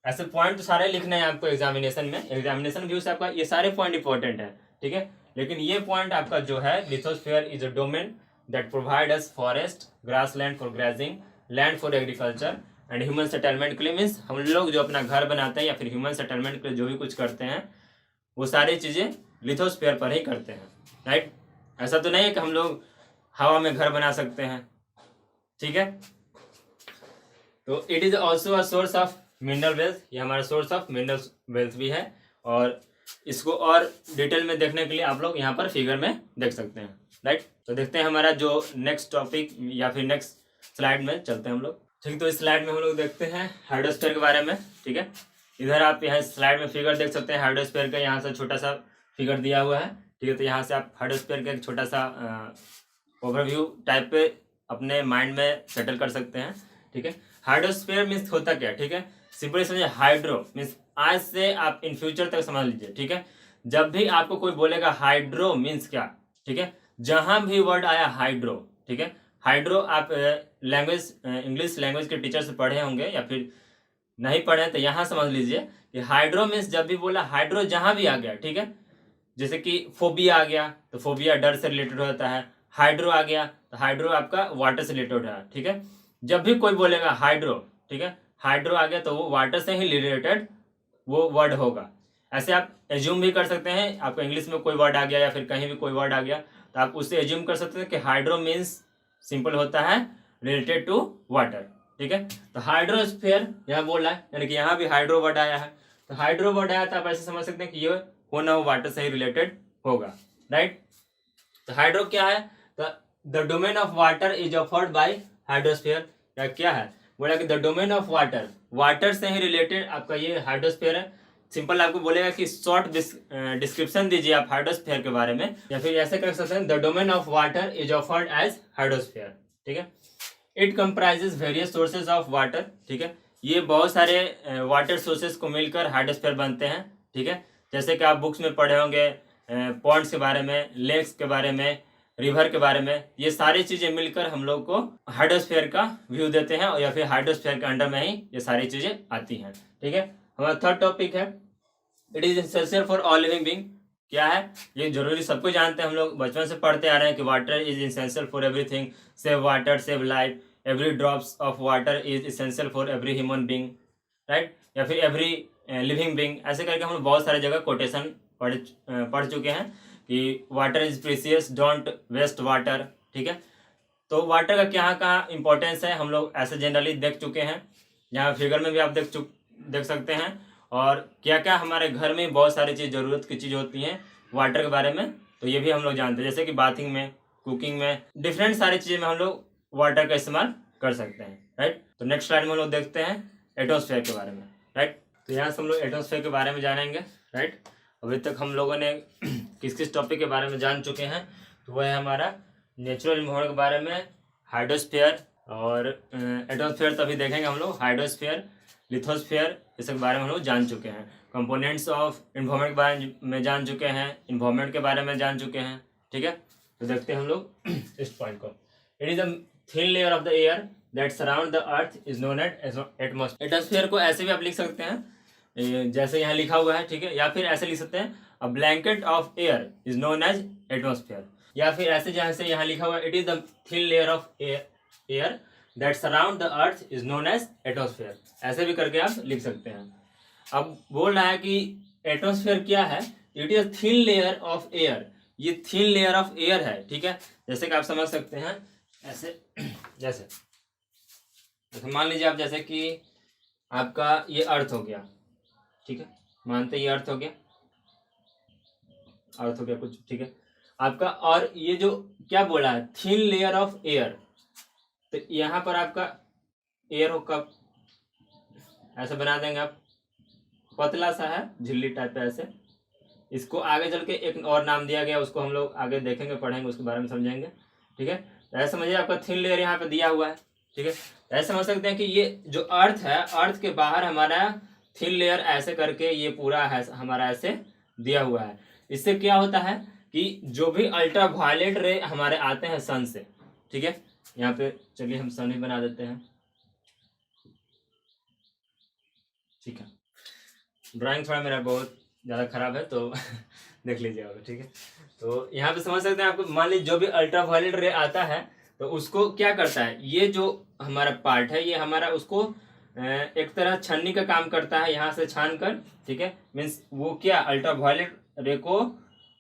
ऐसे पॉइंट तो सारे लिखने हैं आपको एग्जामिनेशन में, एग्जामिनेशन व्यू से आपका ये सारे पॉइंट इंपॉर्टेंट है, ठीक है। लेकिन ये पॉइंट आपका जो है lithosphere is a domain that provide us forest, grass land for grazing, land for agriculture and human settlement के लिए, मीन्स हम लोग जो अपना घर बनाते हैं या फिर ह्यूमन सेटलमेंट के लिए जो भी कुछ करते हैं वो सारी चीज़ें लिथोस्फीयर पर ही करते हैं, राइट। ऐसा तो नहीं है कि हम लोग हवा में घर बना सकते हैं, ठीक है। तो it is also a source of mineral wealth, ये हमारा सोर्स ऑफ मिनरल वेल्थ भी है। और इसको और डिटेल में देखने के लिए आप लोग यहाँ पर फिगर में देख सकते हैं, राइट। तो देखते हैं हमारा जो नेक्स्ट टॉपिक या फिर नेक्स्ट स्लाइड में चलते हैं हम लोग, ठीक। तो इस स्लाइड में हम लोग देखते हैं हाइड्रोस्फीयर के बारे में, ठीक है। इधर आप यहाँ स्लाइड में फिगर देख सकते हैं हाइड्रोस्फीयर का, यहाँ से छोटा सा फिगर दिया हुआ है, ठीक है। तो यहाँ से आप हाइड्रोस्फीयर का एक छोटा सा ओवरव्यू टाइप पे अपने माइंड में सेटल कर सकते हैं, ठीक है। हाइड्रोस्फीयर मीन्स होता क्या, ठीक है, सिंपली समझिए। हाइड्रो मीन्स आज से आप इन फ्यूचर तक समझ लीजिए, ठीक है। जब भी आपको कोई बोलेगा हाइड्रो मीन्स क्या, ठीक है, जहां भी वर्ड आया हाइड्रो, ठीक है, हाइड्रो आप लैंग्वेज इंग्लिश लैंग्वेज के टीचर से पढ़े होंगे या फिर नहीं पढ़े तो यहाँ समझ लीजिए कि हाइड्रो मीन्स जब भी बोला हाइड्रो जहां भी आ गया, ठीक है। जैसे कि फोबिया आ गया तो फोबिया डर से रिलेटेड होता है, हाइड्रो आ गया तो हाइड्रो आपका वाटर से रिलेटेड है, ठीक है। जब भी कोई बोलेगा हाइड्रो, ठीक है, हाइड्रो आ गया तो वो वाटर से ही रिलेटेड वो वर्ड होगा। ऐसे आप एज्यूम भी कर सकते हैं, आपको इंग्लिश में कोई वर्ड आ गया या फिर कहीं भी कोई वर्ड आ गया तो आप उससे एज्यूम कर सकते हैं कि हाइड्रो मीन्स सिंपल होता है रिलेटेड टू वाटर, ठीक है। तो हाइड्रोस्फीयर यहाँ बोला है, यानी कि यहाँ भी हाइड्रो वर्ड आया है, तो हाइड्रो वर्ड आया तो आप ऐसे समझ सकते हैं कि ये हो ना हो वाटर से ही रिलेटेड होगा, राइट। तो हाइड्रो क्या है, तो the domain of water is offered by hydrosphere, या क्या है बोला कि the domain of water, water से ही रिलेटेड आपका ये हाइड्रोस्फीयर है। सिंपल आपको बोलेगा कि शॉर्ट डिस्क्रिप्शन दीजिए आप हाइड्रोस्फीयर के बारे में, या फिर ऐसे कर सकते हैं the domain of water is offered as hydrosphere, ठीक है। It comprises various sources of water, ठीक है, ये बहुत सारे वाटर सोर्सेज को मिलकर हाइड्रोस्फीयर बनते हैं, ठीक है। जैसे कि आप बुक्स में पढ़े होंगे पॉन्ड्स के बारे में, लेक्स के बारे में, रिवर के बारे में, ये सारी चीजें मिलकर हम लोग को हाइड्रोस्फीयर का व्यू देते हैं, और या फिर हाइड्रोस्फीयर के अंडर में ही ये सारी चीजें आती हैं, ठीक है। हमारा थर्ड टॉपिक है it is essential for all living being. क्या है ये जरूरी सबको जानते हैं, हम लोग बचपन से पढ़ते आ रहे हैं कि water is essential for everything, save water save life, every drops of water is essential for every human being, right, या फिर एवरी लिविंग बीइंग। ऐसे करके हम लोग बहुत सारे जगह कोटेशन पढ़ चुके हैं कि water is precious, don't waste water, ठीक है। तो वाटर का क्या कहाँ इंपॉर्टेंस है हम लोग ऐसे जनरली देख चुके हैं, यहाँ फिगर में भी आप देख सकते हैं। और क्या क्या हमारे घर में बहुत सारी चीज़ ज़रूरत की चीज़ होती हैं वाटर के बारे में, तो ये भी हम लोग जानते हैं, जैसे कि बाथिंग में, कुकिंग में, डिफरेंट सारी चीज़ें में हम लोग वाटर का इस्तेमाल कर सकते हैं, राइट। तो नेक्स्ट स्लाइड में हम लोग देखते हैं एटमॉस्फेयर के बारे में, राइट। तो यहाँ से हम लोग एटमॉस्फेयर के बारे में जानेंगे, राइट। अभी तक हम लोगों ने किस किस टॉपिक के बारे में जान चुके हैं, तो वह है हमारा नेचुरल इन्वायरमेंट के बारे में, हाइड्रोस्फीयर और एटमॉस्फेयर, तभी देखेंगे हम लोग हाइड्रोस्फीयर, लिथोस्फीयर, इसके बारे में हम लोग जान चुके हैं। कंपोनेंट्स ऑफ इन्वायरमेंट के बारे में जान चुके हैं, इन्वायरमेंट के बारे में जान चुके हैं। ठीक है, तो देखते हैं हम लोग इस पॉइंट को। It is the thin layer of the air that surround the earth is known as atmosphere. Atmosphere को ऐसे भी आप लिख सकते हैं जैसे यहाँ लिखा हुआ है, ठीक है, या फिर ऐसे लिख सकते हैं a blanket of air is known as atmosphere, या फिर ऐसे जहाँ से यहाँ लिखा हुआ है it is the thin layer of air that surround the earth is known as atmosphere, ऐसे भी करके आप लिख सकते हैं। अब बोल रहा है कि एटमॉस्फेयर क्या है, it is thin layer of air, ये थिन लेयर ऑफ एयर है। ठीक है, जैसे कि आप समझ सकते हैं ऐसे, जैसे मान लीजिए आप जैसे कि आपका ये अर्थ हो गया, ठीक है, मानते ये अर्थ हो गया, अर्थ हो गया कुछ, ठीक है आपका, और ये जो क्या बोला है थिन लेयर ऑफ एयर, तो यहाँ पर आपका एयर होगा, ऐसे बना देंगे आप, पतला सा है झिल्ली टाइप पे ऐसे, इसको आगे चल के एक और नाम दिया गया, उसको हम लोग आगे देखेंगे, पढ़ेंगे, उसके बारे में समझेंगे। ठीक है, ऐसे समझिए आपका थिन लेयर यहाँ पे दिया हुआ है। ठीक है, ऐसे समझ सकते हैं कि ये जो अर्थ है, अर्थ के बाहर हमारा थिन लेयर ऐसे करके ये पूरा है हमारा ऐसे दिया हुआ है। इससे क्या होता है कि जो भी अल्ट्रा वायलेट रे हमारे आते हैं सन से, ठीक है, यहाँ पे चलिए हम सन ही बना देते हैं। ठीक है, ड्राइंग थोड़ा मेरा बहुत ज़्यादा खराब है तो देख लीजिएगा। ठीक है, तो यहाँ पे समझ सकते हैं आपको, मान लीजिए जो भी अल्ट्रा वायलेट रे आता है तो उसको क्या करता है, ये जो हमारा पार्ट है ये हमारा उसको एक तरह छन्नी का काम करता है, यहाँ से छान कर, ठीक है, मीन्स वो क्या अल्ट्रा वायलेट रे को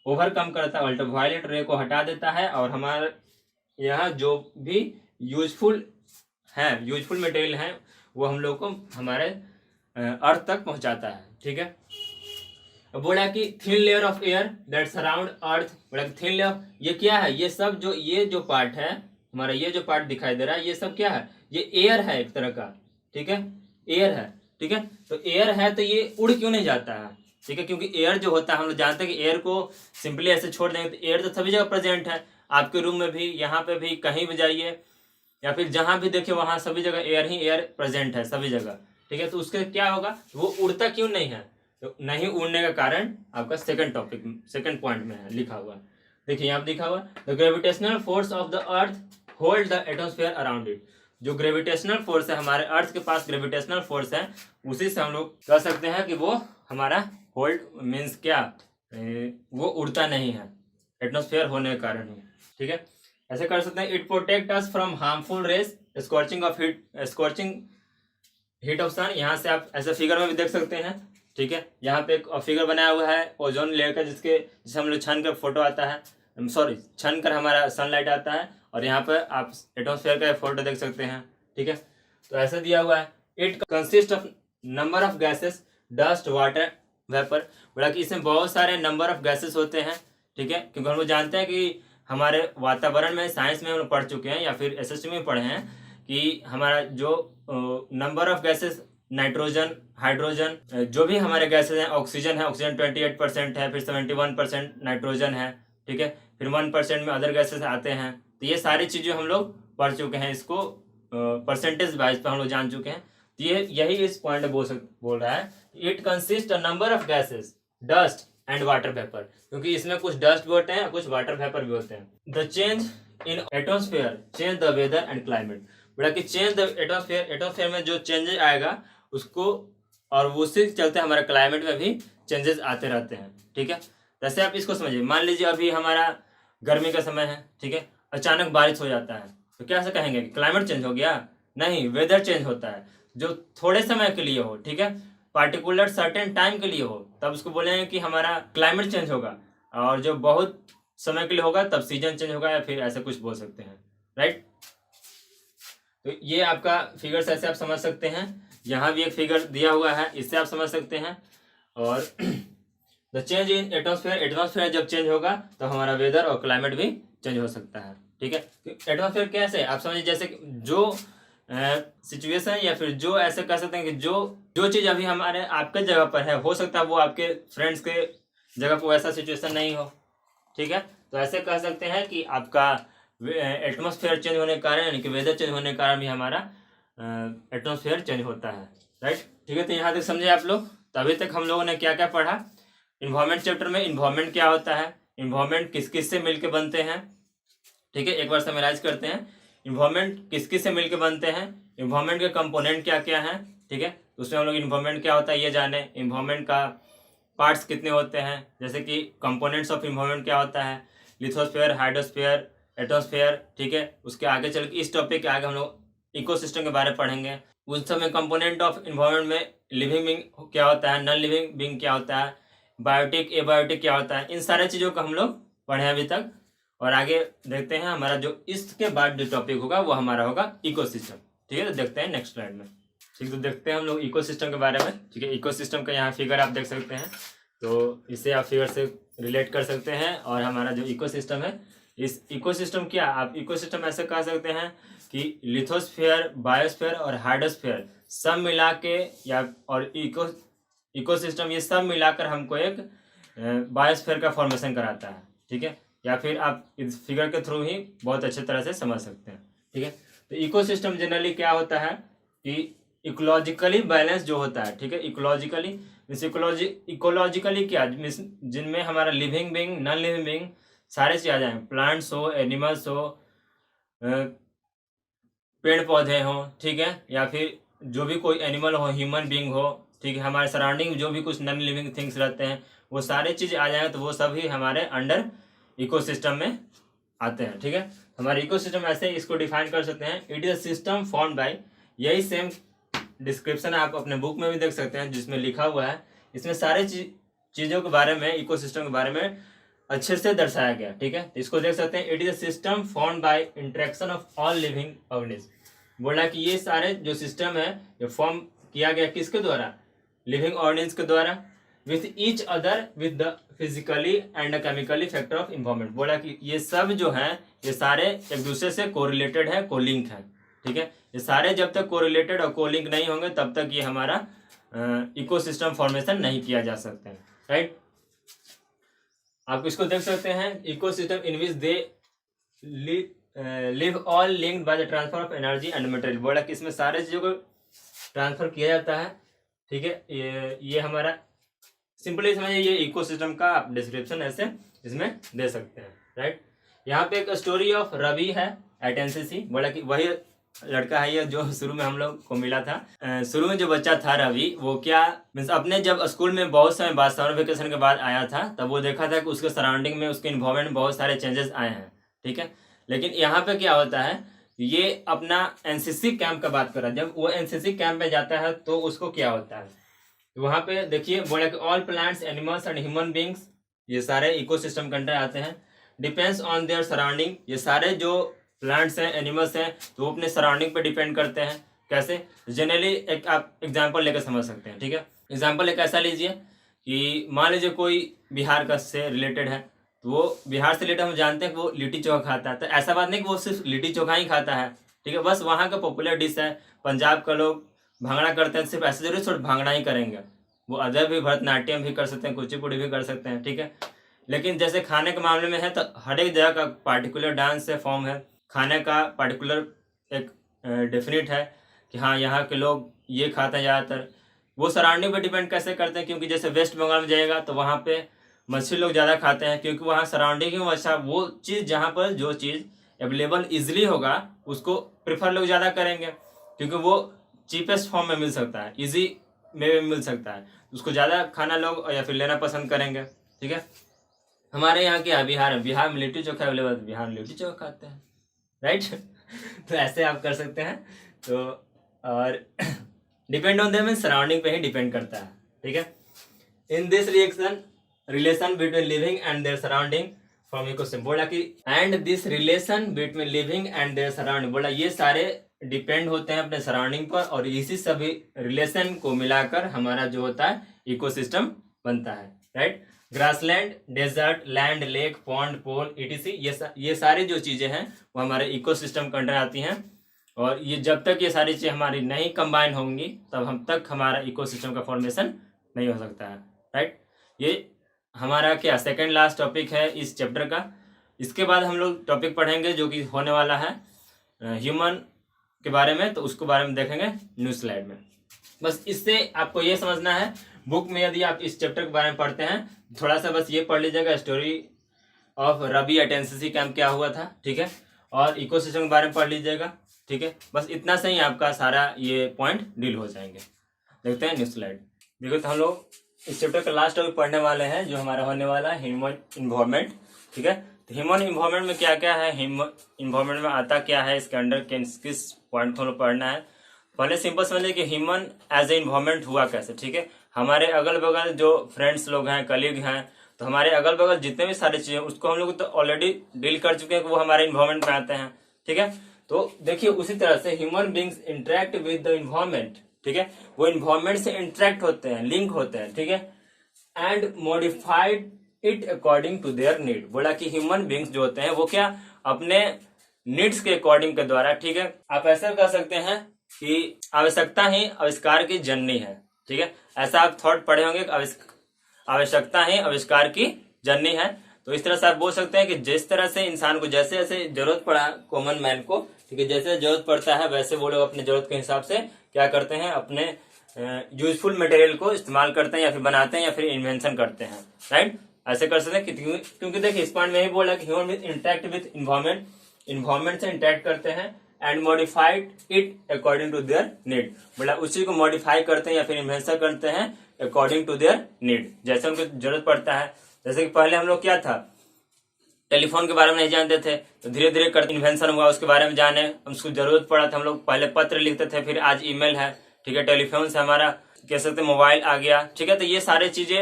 ओवरकम करता है, अल्ट्रा वायलेट रे को हटा देता है, और हमारे यहाँ जो भी यूजफुल मटेरियल है वो हम लोग को हमारे अर्थ तक पहुंचाता है। ठीक है, बोला कि thin layer of air that surround earth, बोला कि थिन लेयर, ये क्या है, ये सब जो ये जो पार्ट है हमारा, ये जो पार्ट दिखाई दे रहा है ये सब क्या है, ये एयर है एक तरह का। ठीक है, एयर है। ठीक है, तो एयर है तो ये उड़ क्यों नहीं जाता है, ठीक है, क्योंकि एयर जो होता है हम लोग जानते हैं कि एयर को सिंपली ऐसे छोड़ देंगे तो एयर तो सभी जगह प्रेजेंट है, आपके रूम में भी, यहाँ पे भी, कहीं भी जाइए या फिर जहां भी देखिए वहां सभी जगह एयर ही एयर प्रेजेंट है सभी जगह। ठीक है, तो उसके क्या होगा, वो उड़ता क्यों नहीं है, तो नहीं उड़ने का कारण आपका सेकंड पॉइंट में है लिखा हुआ। देखिए यहाँ पे लिखा हुआ the gravitational force of the earth hold the atmosphere around it. जो ग्रेविटेशनल फोर्स है हमारे अर्थ के पास, ग्रेविटेशनल फोर्स है, उसी से हम लोग कह सकते हैं कि वो हमारा होल्ड मीन्स क्या, वो उड़ता नहीं है एटमॉस्फेयर होने के कारण ही। ठीक है, ऐसे कर सकते हैं it protect us from harmful rays scorching heat of sun. यहाँ से आप ऐसे फिगर में भी देख सकते हैं। ठीक है, यहाँ पे एक फिगर बनाया हुआ है ओजोन लेयर का, जिसे हम लोग छन कर फोटो आता है, सॉरी छन कर हमारा सनलाइट आता है, और यहाँ पर आप एटमॉस्फेयर का फोटो देख सकते हैं। ठीक है, तो ऐसा दिया हुआ है it consist of number of gases dust water vapour, बोला कि इसमें बहुत सारे नंबर ऑफ गैसेस होते हैं। ठीक है, क्योंकि हम लोग जानते हैं कि हमारे वातावरण में, साइंस में हम लोग पढ़ चुके हैं या फिर एसएसटी में पढ़े हैं कि हमारा जो number of gases, nitrogen, hydrogen, जो भी हमारे गैसेस हैं, ऑक्सीजन है, ऑक्सीजन 28% है, फिर 71% नाइट्रोजन है। ठीक है, फिर 1% में अदर गैसेस आते हैं। तो ये सारी चीज़ें हम लोग पढ़ चुके हैं, इसको परसेंटेज वाइज पे हम लोग जान चुके हैं। तो ये यही इस पॉइंट बोल रहा है it consist a number of gases dust and water vapour, क्योंकि इसमें कुछ डस्ट भी होते हैं कुछ वाटर वेपर भी होते हैं। The change in atmosphere change the weather and climate, बोला कि चेंज द एटमॉस्फेयर में जो चेंजेस आएगा उसको, और उसी के चलते हमारे क्लाइमेट में भी चेंजेस आते रहते हैं। ठीक है, जैसे आप इसको समझिए, मान लीजिए अभी हमारा गर्मी का समय है, ठीक है, अचानक बारिश हो जाता है तो क्या ऐसा कहेंगे कि क्लाइमेट चेंज हो गया, नहीं, वेदर चेंज होता है, जो थोड़े समय के लिए हो, ठीक है, पार्टिकुलर सर्टेन टाइम के लिए हो, तब उसको बोलेंगे कि हमारा क्लाइमेट चेंज होगा, और जो बहुत समय के लिए होगा तब सीजन चेंज होगा, या फिर ऐसा कुछ बोल सकते हैं। राइट, तो ये आपका फिगर ऐसे आप समझ सकते हैं, यहाँ भी एक फिगर दिया हुआ है, इससे आप समझ सकते हैं। और द चेंज इन एटमॉस्फेयर जब चेंज होगा तो हमारा वेदर और क्लाइमेट भी चेंज हो सकता है। ठीक है, एटमॉस्फेयर कैसे आप समझिए, जैसे जो सिचुएशन या फिर जो ऐसे कह सकते हैं कि जो चीज़ अभी हमारे आपके जगह पर है, हो सकता है वो आपके फ्रेंड्स के जगह पर वैसा सिचुएशन नहीं हो। ठीक है, तो ऐसे कह सकते हैं कि आपका एटमॉस्फेयर चेंज होने के कारण, यानी कि वेदर चेंज होने के कारण भी हमारा एटमॉस्फेयर चेंज होता है। राइट, ठीक है। तो यहाँ तक समझे आप लोग। तो अभी तक हम लोगों ने क्या क्या पढ़ा। इन्वायरमेंट चैप्टर में इन्वायरमेंट क्या होता है, इन्वायरमेंट किस किस से मिलकर बनते हैं, ठीक है, एक बार समराइज करते हैं। इन्वायरमेंट किस किस से मिलकर बनते हैं, इन्वायरमेंट के कंपोनेंट क्या क्या हैं, ठीक है। उसमें हम लोग इन्वायरमेंट क्या होता है ये जाने, इन्वायरमेंट का पार्ट्स कितने होते हैं, जैसे कि कंपोनेंट्स ऑफ इन्वायरमेंट क्या होता है, लिथोस्फीयर, हाइड्रोस्फीयर, एटमॉस्फेयर, ठीक है। उसके आगे चल के इस टॉपिक के आगे हम लोग इकोसिस्टम के बारे में पढ़ेंगे। उन सब में कंपोनेंट ऑफ इन्वायरमेंट में लिविंग बींग क्या होता है, नॉन लिविंग बींग क्या होता है, बायोटिक एबायोटिक क्या होता है, इन सारे चीज़ों को हम लोग पढ़े अभी तक। और आगे देखते हैं हमारा जो इसके बाद जो टॉपिक होगा वो हमारा होगा इकोसिस्टम, ठीक है। तो देखते हैं नेक्स्ट स्लाइड में, ठीक। तो देखते हैं हम लोग इकोसिस्टम के बारे में, ठीक है। इकोसिस्टम का यहाँ फिगर आप देख सकते हैं, तो इसे आप फिगर से रिलेट कर सकते हैं। और हमारा जो इकोसिस्टम है, इस इकोसिस्टम क्या आप इकोसिस्टम ऐसे कह सकते हैं कि लिथोस्फीयर, बायोस्फीयर और हाइड्रोस्फीयर सब मिला के या और इकोसिस्टम ये सब मिलाकर हमको एक बायोस्फीयर का फॉर्मेशन कराता है, ठीक है। या फिर आप इस फिगर के थ्रू ही बहुत अच्छे तरह से समझ सकते हैं, ठीक है। तो इकोसिस्टम जनरली क्या होता है कि इकोलॉजिकली बैलेंस जो होता है, ठीक है। इकोलॉजिकली मीन्स इकोलॉजिकली क्या, जिनमें हमारा living being, non living being सारे चीज आ जाए, प्लांट्स हो, एनिमल्स हो, पेड़ पौधे हों, ठीक है, या फिर जो भी कोई एनिमल हो, ह्यूमन बींग हो, ठीक है। हमारे सराउंडिंग जो भी कुछ नॉन लिविंग थिंग्स रहते हैं वो सारे चीज़ आ जाएंगे, तो वो सभी हमारे अंडर इकोसिस्टम में आते हैं, ठीक है। हमारे इकोसिस्टम ऐसे इसको डिफाइन कर सकते हैं, it is a system formed by, यही सेम डिस्क्रिप्शन आप अपने बुक में भी देख सकते हैं जिसमें लिखा हुआ है। इसमें सारे चीज़ों के बारे में, इकोसिस्टम के बारे में अच्छे से दर्शाया गया, ठीक है। तो इसको देख सकते हैं, it is a system formed by interaction of all living organism. बोला कि ये सारे जो सिस्टम है ये फॉर्म किया गया किसके द्वारा, लिविंग ऑर्गेनिज्म के द्वारा, with each other with the physically and chemically factor of environment. बोला कि ये सब जो है ये सारे एक दूसरे से कोरिलेटेड है, कोलिंक है, ठीक है। ये सारे जब तक कोरिलेटेड और कोलिंक नहीं होंगे तब तक ये हमारा इकोसिस्टम फॉर्मेशन नहीं किया जा सकता है, राइट। आप इसको देख सकते हैं, ecosystem in which they live all linked by the transfer of energy and material. बोला कि इसमें सारे चीज़ों को ट्रांसफर किया जाता है, ठीक है। ये हमारा सिंपली समझिए, ये इकोसिस्टम का आप डिस्क्रिप्शन ऐसे इसमें दे सकते हैं, राइट। यहाँ पे एक स्टोरी ऑफ रवि है एट एनसीसी। बोला कि वही लड़का है ये जो शुरू में हम लोग को मिला था। शुरू में जो बच्चा था रवि, वो क्या मीन्स अपने जब स्कूल में बहुत समय बाद समर वेकेशन के बाद आया था, तब वो देखा था कि उसके सराउंडिंग में, उसके इन्वायरमेंट में बहुत सारे चेंजेस आए हैं, ठीक है। लेकिन यहाँ पे क्या होता है, ये अपना एनसीसी कैंप का बात कर रहा है। जब वो एनसीसी कैंप में जाता है तो उसको क्या होता है, तो वहाँ पे देखिए बोला कि all plants, animals and human beings, ये सारे इकोसिस्टम के अंडर आते हैं। डिपेंड्स ऑन देयर सराउंडिंग, ये सारे जो प्लांट्स हैं, एनिमल्स हैं, तो वो अपने सराउंडिंग पे डिपेंड करते हैं। कैसे, जनरली एक आप एग्जांपल लेकर समझ सकते हैं, ठीक है। एग्जांपल एक ऐसा लीजिए कि मान लीजिए कोई बिहार का से रिलेटेड है, तो वो बिहार से रिलेटेड हम जानते हैं कि वो लिट्टी चोखा खाता है। तो ऐसा बात नहीं कि वो सिर्फ लिट्टी चोखा ही खाता है, ठीक है, बस वहाँ का पॉपुलर डिश है। पंजाब का लोग भांगड़ा करते हैं, सिर्फ ऐसे जरूरी सिर्फ भांगड़ा ही करेंगे, वो अदर भी भरतनाट्यम भी कर सकते हैं, कुचिपुड़ी भी कर सकते हैं, ठीक है। लेकिन जैसे खाने के मामले में है तो हर एक जगह का पार्टिकुलर डांस है, फॉर्म है, खाने का पार्टिकुलर एक डेफिनेट है कि हाँ यहाँ के लोग ये खाते हैं ज़्यादातर। वो सराउंडिंग पे डिपेंड कैसे करते हैं, क्योंकि जैसे वेस्ट बंगाल में जाएगा तो वहाँ पे मछली लोग ज़्यादा खाते हैं, क्योंकि वहाँ सराउंडिंग में अच्छा वो चीज़ जहाँ पर जो चीज़ अवेलेबल ईजिली होगा उसको प्रेफर लोग ज़्यादा करेंगे, क्योंकि वो चीपेस्ट फॉर्म में मिल सकता है, ईजी में भी मिल सकता है, उसको ज़्यादा खाना लोग या फिर लेना पसंद करेंगे, ठीक है। हमारे यहाँ क्या बिहार में, बिहार में लिट्टी चोखा अवेलेबल, बिहार में लिट्टी चोखा खाते हैं, राइट। तो ऐसे आप कर सकते हैं। तो और डिपेंड ऑन देम सराउंडिंग पे ही डिपेंड करता है, ठीक है। In this relation between living and their surrounding from ecosystem. बोला कि and this relation between living and their surrounding, बोला ये सारे डिपेंड होते हैं अपने सराउंडिंग पर, और इसी सभी रिलेशन को मिलाकर हमारा जो होता है इकोसिस्टम बनता है, right. Grassland, desert, land, lake, pond, pole, etc, ये सारी जो चीज़ें हैं वो हमारे इकोसिस्टम के अंडर आती हैं। और ये जब तक ये सारी चीज़ें हमारी नहीं कंबाइन होंगी तब हम तक हमारा इकोसिस्टम का फॉर्मेशन नहीं हो सकता है, राइट। ये हमारा क्या सेकंड लास्ट टॉपिक है इस चैप्टर का। इसके बाद हम लोग टॉपिक पढ़ेंगे जो कि होने वाला है ह्यूमन के बारे में, तो उसको बारे में देखेंगे न्यू स्लाइड में। बस इससे आपको ये समझना है, बुक में यदि आप इस चैप्टर के बारे में पढ़ते हैं थोड़ा सा बस ये पढ़ लीजिएगा, story of Rabi at NCC camp क्या हुआ था, ठीक है, और इकोसिस्टम के बारे में पढ़ लीजिएगा, ठीक है। बस इतना से ही आपका सारा ये पॉइंट डील हो जाएंगे। देखते हैं नेक्स्ट स्लाइड। देखो तो हम लोग इस चैप्टर का लास्ट टॉपिक पढ़ने वाले हैं जो हमारा होने वाला है ह्यूमन इन्वायरमेंट, ठीक है। तो ह्यूमन इन्वायरमेंट में क्या क्या है, ह्यूमन इन्वायरमेंट में आता क्या है, इसके अंडर किस पॉइंट को हम लोग पढ़ना है। पहले सिंपल समझिए कि ह्यूमन एज ए इन्वायरमेंट हुआ कैसे, ठीक है। हमारे अगल बगल जो फ्रेंड्स लोग हैं, कलीग हैं, तो हमारे अगल बगल जितने भी सारी चीजें उसको हम लोग तो ऑलरेडी डील कर चुके हैं कि वो हमारे इन्वायरमेंट में आते हैं, ठीक है। तो देखिए उसी तरह से human beings interact with the environment, ठीक है, वो इन्वायरमेंट से इंटरेक्ट होते हैं, लिंक होते हैं, ठीक है, and modified it according to their need. बोला कि ह्यूमन बींग्स जो होते हैं वो क्या अपने नीड्स के अकॉर्डिंग के द्वारा, ठीक है, आप ऐसा कर सकते हैं कि आवश्यकता ही आविष्कार की जननी है, ठीक है। ऐसा आप थॉट पढ़े होंगे, आवश्यकता ही आविष्कार की जननी है। तो इस तरह से आप बोल सकते हैं कि जिस तरह से इंसान को जैसे जैसे जरूरत पड़ा, कॉमन मैन को, ठीक है, जैसे जरूरत पड़ता है वैसे वो लोग अपने जरूरत के हिसाब से क्या करते हैं, अपने यूजफुल मटेरियल को इस्तेमाल करते हैं या फिर बनाते हैं या फिर इन्वेंशन करते हैं, राइट। ऐसे कर सकते हैं क्योंकि देखिए इस पॉइंट में ही बोला कि human interact with environment, environment से इंटरेक्ट करते हैं and modified it according to their need. बोला उसी को मॉडिफाई करते हैं या फिर इन्वेंशन करते हैं अकॉर्डिंग टू देयर नीड, जैसे उनको जरूरत पड़ता है। जैसे कि पहले हम लोग क्या था, टेलीफोन के बारे में नहीं जानते थे, तो धीरे धीरे करके इन्वेंशन हुआ, उसके बारे में जाने, उसको जरूरत पड़ा था, हम लोग पहले पत्र लिखते थे, फिर आज ईमेल है, ठीक है, टेलीफोन से हमारा कह सकते मोबाइल आ गया, ठीक है। तो ये सारे चीजें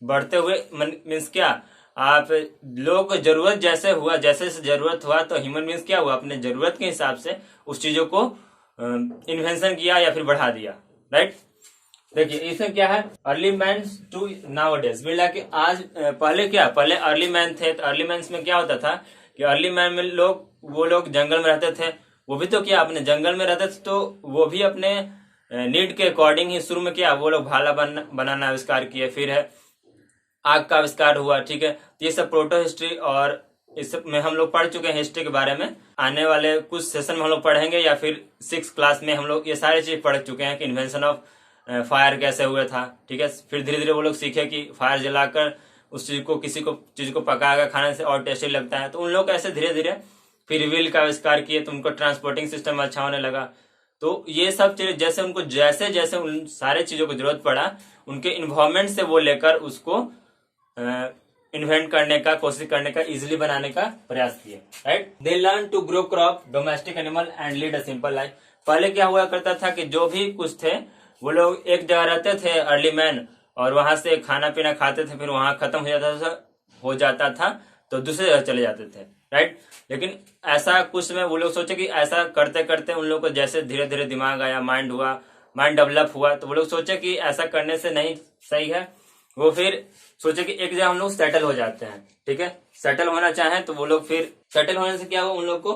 बढ़ते हुए मीन्स क्या, आप लोगों को जरूरत जैसे हुआ, जैसे जरूरत हुआ तो ह्यूमन बींग्स क्या हुआ अपने जरूरत के हिसाब से उस चीजों को इन्वेंशन किया या फिर बढ़ा दिया, राइट। देखिए इसमें क्या है, early man to now days, मिला कि आज पहले क्या, पहले अर्ली मैन थे, तो अर्ली मैन में क्या होता था कि अर्ली मैन में वो लोग जंगल में रहते थे, वो भी तो क्या अपने जंगल में रहते थे, तो वो भी अपने नीड के अकॉर्डिंग ही शुरू में क्या वो लोग भाला बनाना आविष्कार किए, फिर है आग का आविष्कार हुआ, ठीक है। तो ये सब प्रोटो हिस्ट्री और इस सब में हम लोग पढ़ चुके हैं हिस्ट्री के बारे में। आने वाले कुछ सेशन में हम लोग पढ़ेंगे या फिर 6 क्लास में हम लोग ये सारी चीज पढ़ चुके हैं कि इन्वेंशन ऑफ फायर कैसे हुआ था, ठीक है। फिर धीरे धीरे वो लोग सीखे कि फायर जलाकर उस चीज को किसी को चीज को पकाकर खाने से और टेस्टी लगता है, तो उन लोग ऐसे धीरे धीरे फिर व्हील का आविष्कार किए, तो उनको ट्रांसपोर्टिंग सिस्टम अच्छा होने लगा। तो ये सब चीजें जैसे उनको जैसे जैसे उन सारे चीजों को जरूरत पड़ा, उनके इन्वायरमेंट से वो लेकर उसको इन्वेंट करने का, कोशिश करने का, इजिली बनाने का प्रयास किए, right. They learn to grow crop, domestic animal and lead a simple life. पहले क्या हुआ करता था कि जो भी कुछ थे वो लोग एक जगह रहते थे अर्ली मैन, और वहां से खाना पीना खाते थे, फिर वहां खत्म हो जाता था तो दूसरे जगह चले जाते थे, राइट। लेकिन ऐसा कुछ में वो लोग सोचे कि ऐसा करते करते उन लोग को जैसे धीरे धीरे दिमाग आया, माइंड हुआ, माइंड डेवलप हुआ, तो वो लोग सोचे कि ऐसा करने से नहीं सही है, वो फिर सोचे कि एक जगह हम लोग सेटल हो जाते हैं, ठीक है। सेटल होना चाहें तो वो लोग फिर सेटल होने से क्या हुआ उन लोग को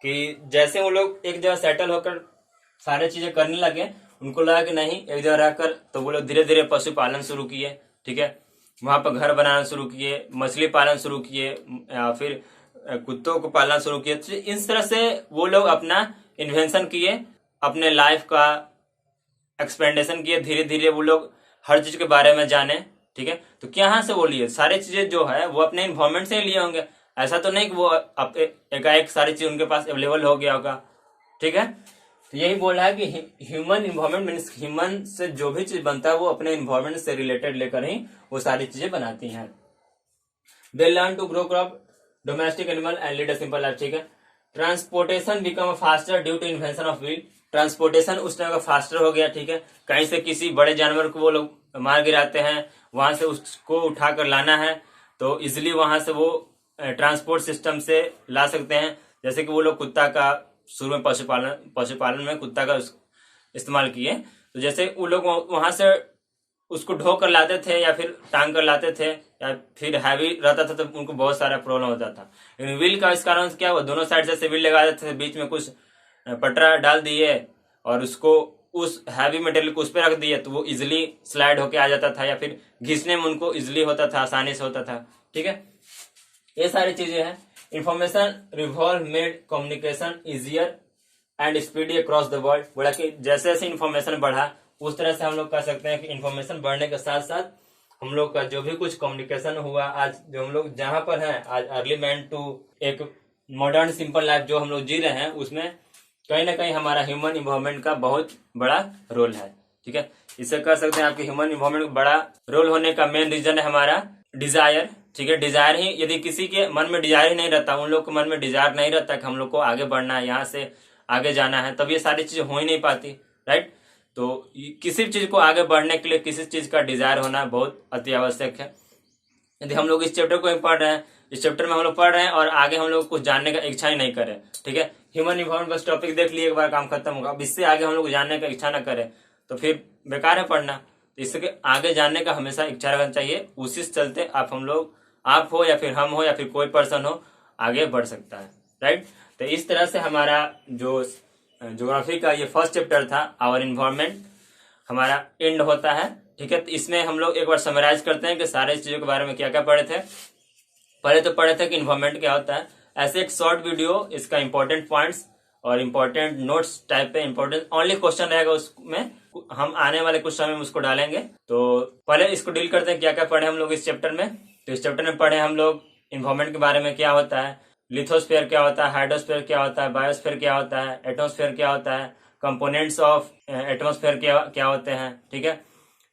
कि जैसे वो लोग एक जगह सेटल होकर सारे चीजें करने लगे, उनको लगा कि नहीं एक जगह रहकर, तो वो लोग धीरे धीरे पशुपालन शुरू किए, ठीक है, वहां पर घर बनाना शुरू किए, मछली पालन शुरू किए, या फिर कुत्तों को पालना शुरू किए। तो इस तरह से वो लोग अपना इन्वेंशन किए, अपने लाइफ का एक्सपेंडेशन किए, धीरे धीरे वो लोग हर चीज के बारे में जाने, ठीक है। तो क्या से वो लिए सारी चीजें जो है वो अपने इन्वायरमेंट से ही लिए होंगे, ऐसा तो नहीं कि वो एकाएक सारी चीज उनके पास अवेलेबल हो गया होगा, ठीक है। तो यही बोल रहा है कि ह्यूमन इन्वायरमेंट मीन्स ह्यूमन से जो भी चीज बनता है वो अपने इन्वायरमेंट से रिलेटेड लेकर ही वो सारी चीजें बनाती हैं। They learn to grow crop, domestic animal and lead a simple life, ठीक है। Transportation become faster due to invention of wheel, transportation उस टाइम का फास्टर हो गया, ठीक है। कहीं से किसी बड़े जानवर को वो लोग मार गिराते हैं, वहां से उसको उठाकर लाना है तो इजिली वहां से वो ट्रांसपोर्ट सिस्टम से ला सकते हैं। जैसे कि वो लोग कुत्ता का शुरू में पशुपालन में कुत्ता का इस्तेमाल किए, तो जैसे वो लोग वहां से उसको ढो कर लाते थे या फिर टांग कर लाते थे, या फिर हैवी रहता था तो उनको बहुत सारा प्रॉब्लम होता था। लेकिन व्हील का इस कारण से क्या हुआ, दोनों साइड से व्हील लगा देते थे, बीच में कुछ पटरा डाल दिए और उसको उस हैवी मटेरियल को उस पर रख दिए, तो वो इजिली स्लाइड होके आ जाता था, या फिर घिसने में उनको इजिली होता था, आसानी से होता था, ठीक है। ये सारी चीजें हैं। Information revolve made communication easier and speedy across the world, बोला कि जैसे जैसे इन्फॉर्मेशन बढ़ा उस तरह से हम लोग कह सकते हैं कि इंफॉर्मेशन बढ़ने के साथ साथ हम लोग का जो भी कुछ कम्युनिकेशन हुआ, आज जो हम लोग जहाँ पर हैं, आज अर्ली मैन टू एक मॉडर्न सिंपल लाइफ जो हम लोग जी रहे हैं, उसमें कहीं ना कहीं हमारा ह्यूमन इन्वॉल्वमेंट का बहुत बड़ा रोल है। ठीक है, इसे कह सकते हैं आपके ह्यूमन इन्वॉल्वमेंट का बड़ा रोल होने का मेन रीजन है हमारा डिजायर। ठीक है, डिजायर ही, यदि किसी के मन में डिजायर ही नहीं रहता, उन लोग के मन में डिजायर नहीं रहता कि हम लोग को आगे बढ़ना है, यहाँ से आगे जाना है, तब ये सारी चीजें हो ही नहीं पाती। राइट, तो किसी चीज को आगे बढ़ने के लिए किसी चीज का डिजायर होना बहुत अति आवश्यक है। यदि हम लोग इस चैप्टर को पढ़ रहे हैं, इस चैप्टर में हम लोग पढ़ रहे हैं और आगे हम लोग कुछ जानने का इच्छा ही नहीं करें, ठीक है, ह्यूमन इन्वॉल्वमेंट बस टॉपिक देख लिए, एक बार काम खत्म होगा, अब इससे आगे हम लोग जानने का इच्छा न करें तो फिर बेकार है पढ़ना। तो इसके आगे जानने का हमेशा इच्छा रखना चाहिए, उसी से चलते आप हो या फिर हम हो या फिर कोई पर्सन हो, आगे बढ़ सकता है। राइट, तो इस तरह से हमारा जो ज्योग्राफी का ये फर्स्ट चैप्टर था, आवर इन्वायरमेंट, हमारा एंड होता है। ठीक है, तो इसमें हम लोग एक बार समराइज करते हैं कि सारे चीजों के बारे में क्या क्या पढ़े थे। पढ़े थे कि इन्वायरमेंट क्या होता है, ऐसे एक शॉर्ट वीडियो, इसका इंपॉर्टेंट पॉइंट्स और इंपॉर्टेंट नोट्स टाइप पे इंपॉर्टेंट ओनली क्वेश्चन रहेगा, उसमें हम आने वाले कुछ समय में उसको डालेंगे। तो पहले इसको डील करते हैं क्या क्या पढ़े हम लोग इस चैप्टर में। तो इस चैप्टर में पढ़े हम लोग इन्वायरमेंट के बारे में, क्या होता है, लिथोस्फीयर क्या होता है, हाइड्रोस्फीयर क्या होता है, बायोस्फीयर क्या होता है, एटमॉस्फेयर क्या होता है, कंपोनेंट्स ऑफ एटमॉस्फेयर क्या होते हैं। ठीक है,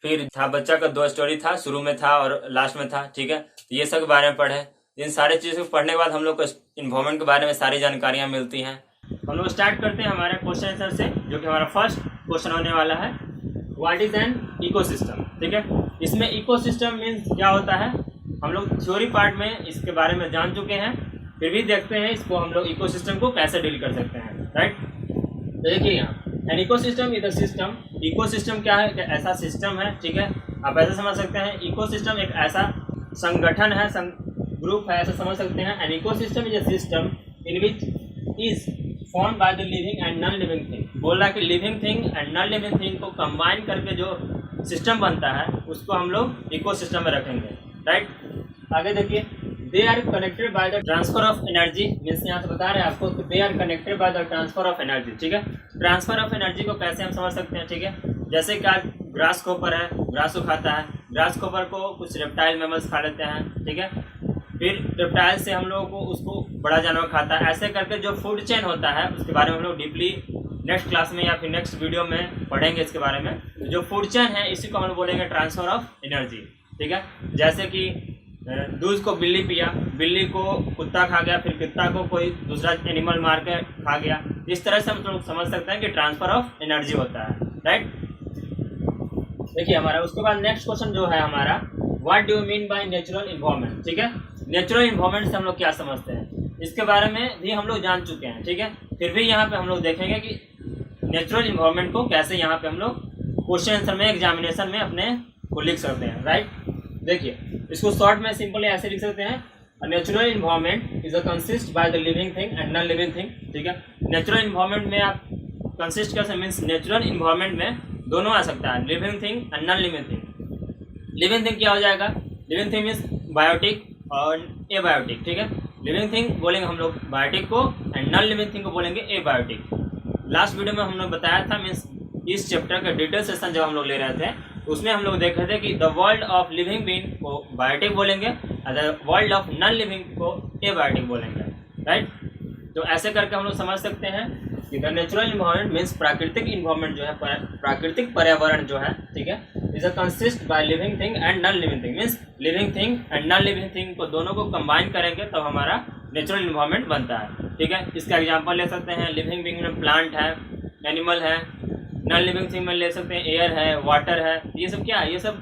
फिर था बच्चा का 2 स्टोरी था, शुरू में था और लास्ट में था। ठीक है, तो ये सब के बारे में पढ़े। इन सारे चीजों को पढ़ने के बाद हम लोग को इन्वायरमेंट के बारे में सारी जानकारियां मिलती हैं। हम लोग स्टार्ट करते हैं हमारे क्वेश्चन आंसर से, जो कि हमारा फर्स्ट क्वेश्चन होने वाला है, व्हाट इज एन इकोसिस्टम। ठीक है, इसमें इकोसिस्टम मीन्स क्या होता है, हम लोग थ्योरी पार्ट में इसके बारे में जान चुके हैं, फिर भी देखते हैं इसको हम लोग इकोसिस्टम को कैसे डील कर सकते हैं। राइट, तो देखिए यहाँ an ecosystem is a system. Ecosystem क्या है, ऐसा सिस्टम है। ठीक है, आप ऐसे समझ सकते हैं, इकोसिस्टम एक ऐसा संगठन है, ग्रुप है, ऐसा समझ सकते हैं। An ecosystem is a system in which is formed by the living and non living thing. बोल रहा है कि living thing and non living thing को कंबाइन करके जो सिस्टम बनता है उसको हम लोग इकोसिस्टम में रखेंगे। राइट, आगे देखिए, they are connected by the transfer of energy, means यहाँ से बता रहे हैं आपको कि they are connected by the transfer of energy. ठीक है, ट्रांसफर ऑफ एनर्जी को कैसे हम समझ सकते हैं। ठीक है, जैसे कि आज ग्रास कोपर है, ग्रास को खाता है, ग्रास कोपर को कुछ रेप्टाइल मैमल्स खा लेते हैं। ठीक है, फिर रेप्टाइल से हम लोगों को उसको बड़ा जानवर खाता है, ऐसे करके जो फूड चेन होता है उसके बारे में हम लोग डीपली नेक्स्ट क्लास में या फिर नेक्स्ट वीडियो में पढ़ेंगे इसके बारे में। तो जो फूड चेन है इसी को हम लोग बोलेंगे ट्रांसफर ऑफ एनर्जी। ठीक है, जैसे कि दूध को बिल्ली पिया, बिल्ली को कुत्ता खा गया, फिर कुत्ता को कोई दूसरा एनिमल मार के खा गया, इस तरह से हम लोग समझ सकते हैं कि ट्रांसफर ऑफ एनर्जी होता है। राइट, देखिए हमारा उसके बाद नेक्स्ट क्वेश्चन जो है हमारा, what do you mean by natural environment. ठीक है, नेचुरल इन्वायरमेंट से हम लोग क्या समझते हैं, इसके बारे में भी हम लोग जान चुके हैं। ठीक है, फिर भी यहाँ पे हम लोग देखेंगे कि नेचुरल इन्वायरमेंट को कैसे यहाँ पे हम लोग क्वेश्चन आंसर में, एग्जामिनेशन में अपने को लिख सकते हैं। राइट, देखिए इसको शॉर्ट में सिंपली ऐसे लिख सकते हैं, natural environment is a consist by the living thing and non living thing. ठीक है, नेचुरल इन्वायरमेंट में आप कंसिस्ट कैसे, मीन्स नेचुरल इन्वायरमेंट में दोनों आ सकता है, living thing and non living thing. Living thing क्या हो जाएगा, लिविंग थिंग मीन्स बायोटिक और एबायोटिक। ठीक है, लिविंग थिंग बोलेंगे हम लोग बायोटिक को एंड नॉन लिविंग थिंग को बोलेंगे एबायोटिक। लास्ट वीडियो में हम लोग बताया था, मीन्स इस चैप्टर का डिटेल सेशन जब हम लोग ले रहे थे उसमें हम लोग देख रहे थे कि the world of living being को बायोटिक बोलेंगे और the world of non living को एबायोटिक बोलेंगे। राइट, तो ऐसे करके हम लोग समझ सकते हैं कि द नेचुरल इन्वायरमेंट मीन्स प्राकृतिक इन्वायरमेंट जो है, प्राकृतिक पर्यावरण जो है, ठीक है, is a consist by living thing and non living thing, means living thing and non living thing को दोनों को कंबाइन करेंगे तब हमारा नेचुरल इन्वायरमेंट बनता है। ठीक है, इसका एग्जांपल ले सकते हैं, लिविंग बीइंग में प्लांट है, एनिमल है, नॉन लिविंग थिंग में ले सकते हैं एयर है, वाटर है, ये सब क्या है, ये सब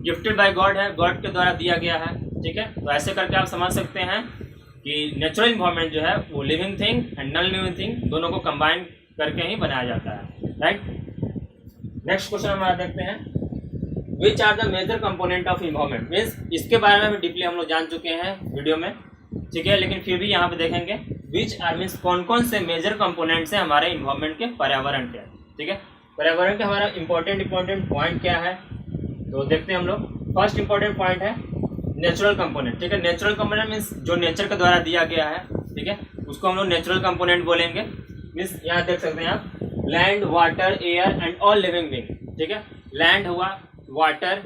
गिफ्टेड बाय गॉड है, गॉड के द्वारा दिया गया है। ठीक है, तो ऐसे करके आप समझ सकते हैं कि नेचुरल इन्वायरमेंट जो है वो living thing and non living thing दोनों को कंबाइन करके ही बनाया जाता है। राइट, नेक्स्ट क्वेश्चन हमारा देखते हैं, which are the major component of environment. Means इसके बारे में डीपली हम लोग जान चुके हैं वीडियो में। ठीक है, लेकिन फिर भी यहाँ पे देखेंगे विच आर मीन्स कौन कौन से मेजर कंपोनेंट्स हैं हमारे इन्वायरमेंट के, पर्यावरण के। ठीक है, पर्यावरण का हमारा इंपॉर्टेंट पॉइंट क्या है, तो देखते हैं हम लोग। फर्स्ट इंपॉर्टेंट पॉइंट है नेचुरल कंपोनेंट। ठीक है, नेचुरल कंपोनेंट मीन्स जो नेचर के द्वारा दिया गया है। ठीक है, उसको हम लोग नेचुरल कंपोनेंट बोलेंगे। मीन्स यहाँ देख सकते हैं आप, land, water, air and all living being. ठीक है। लैंड हुआ, वाटर,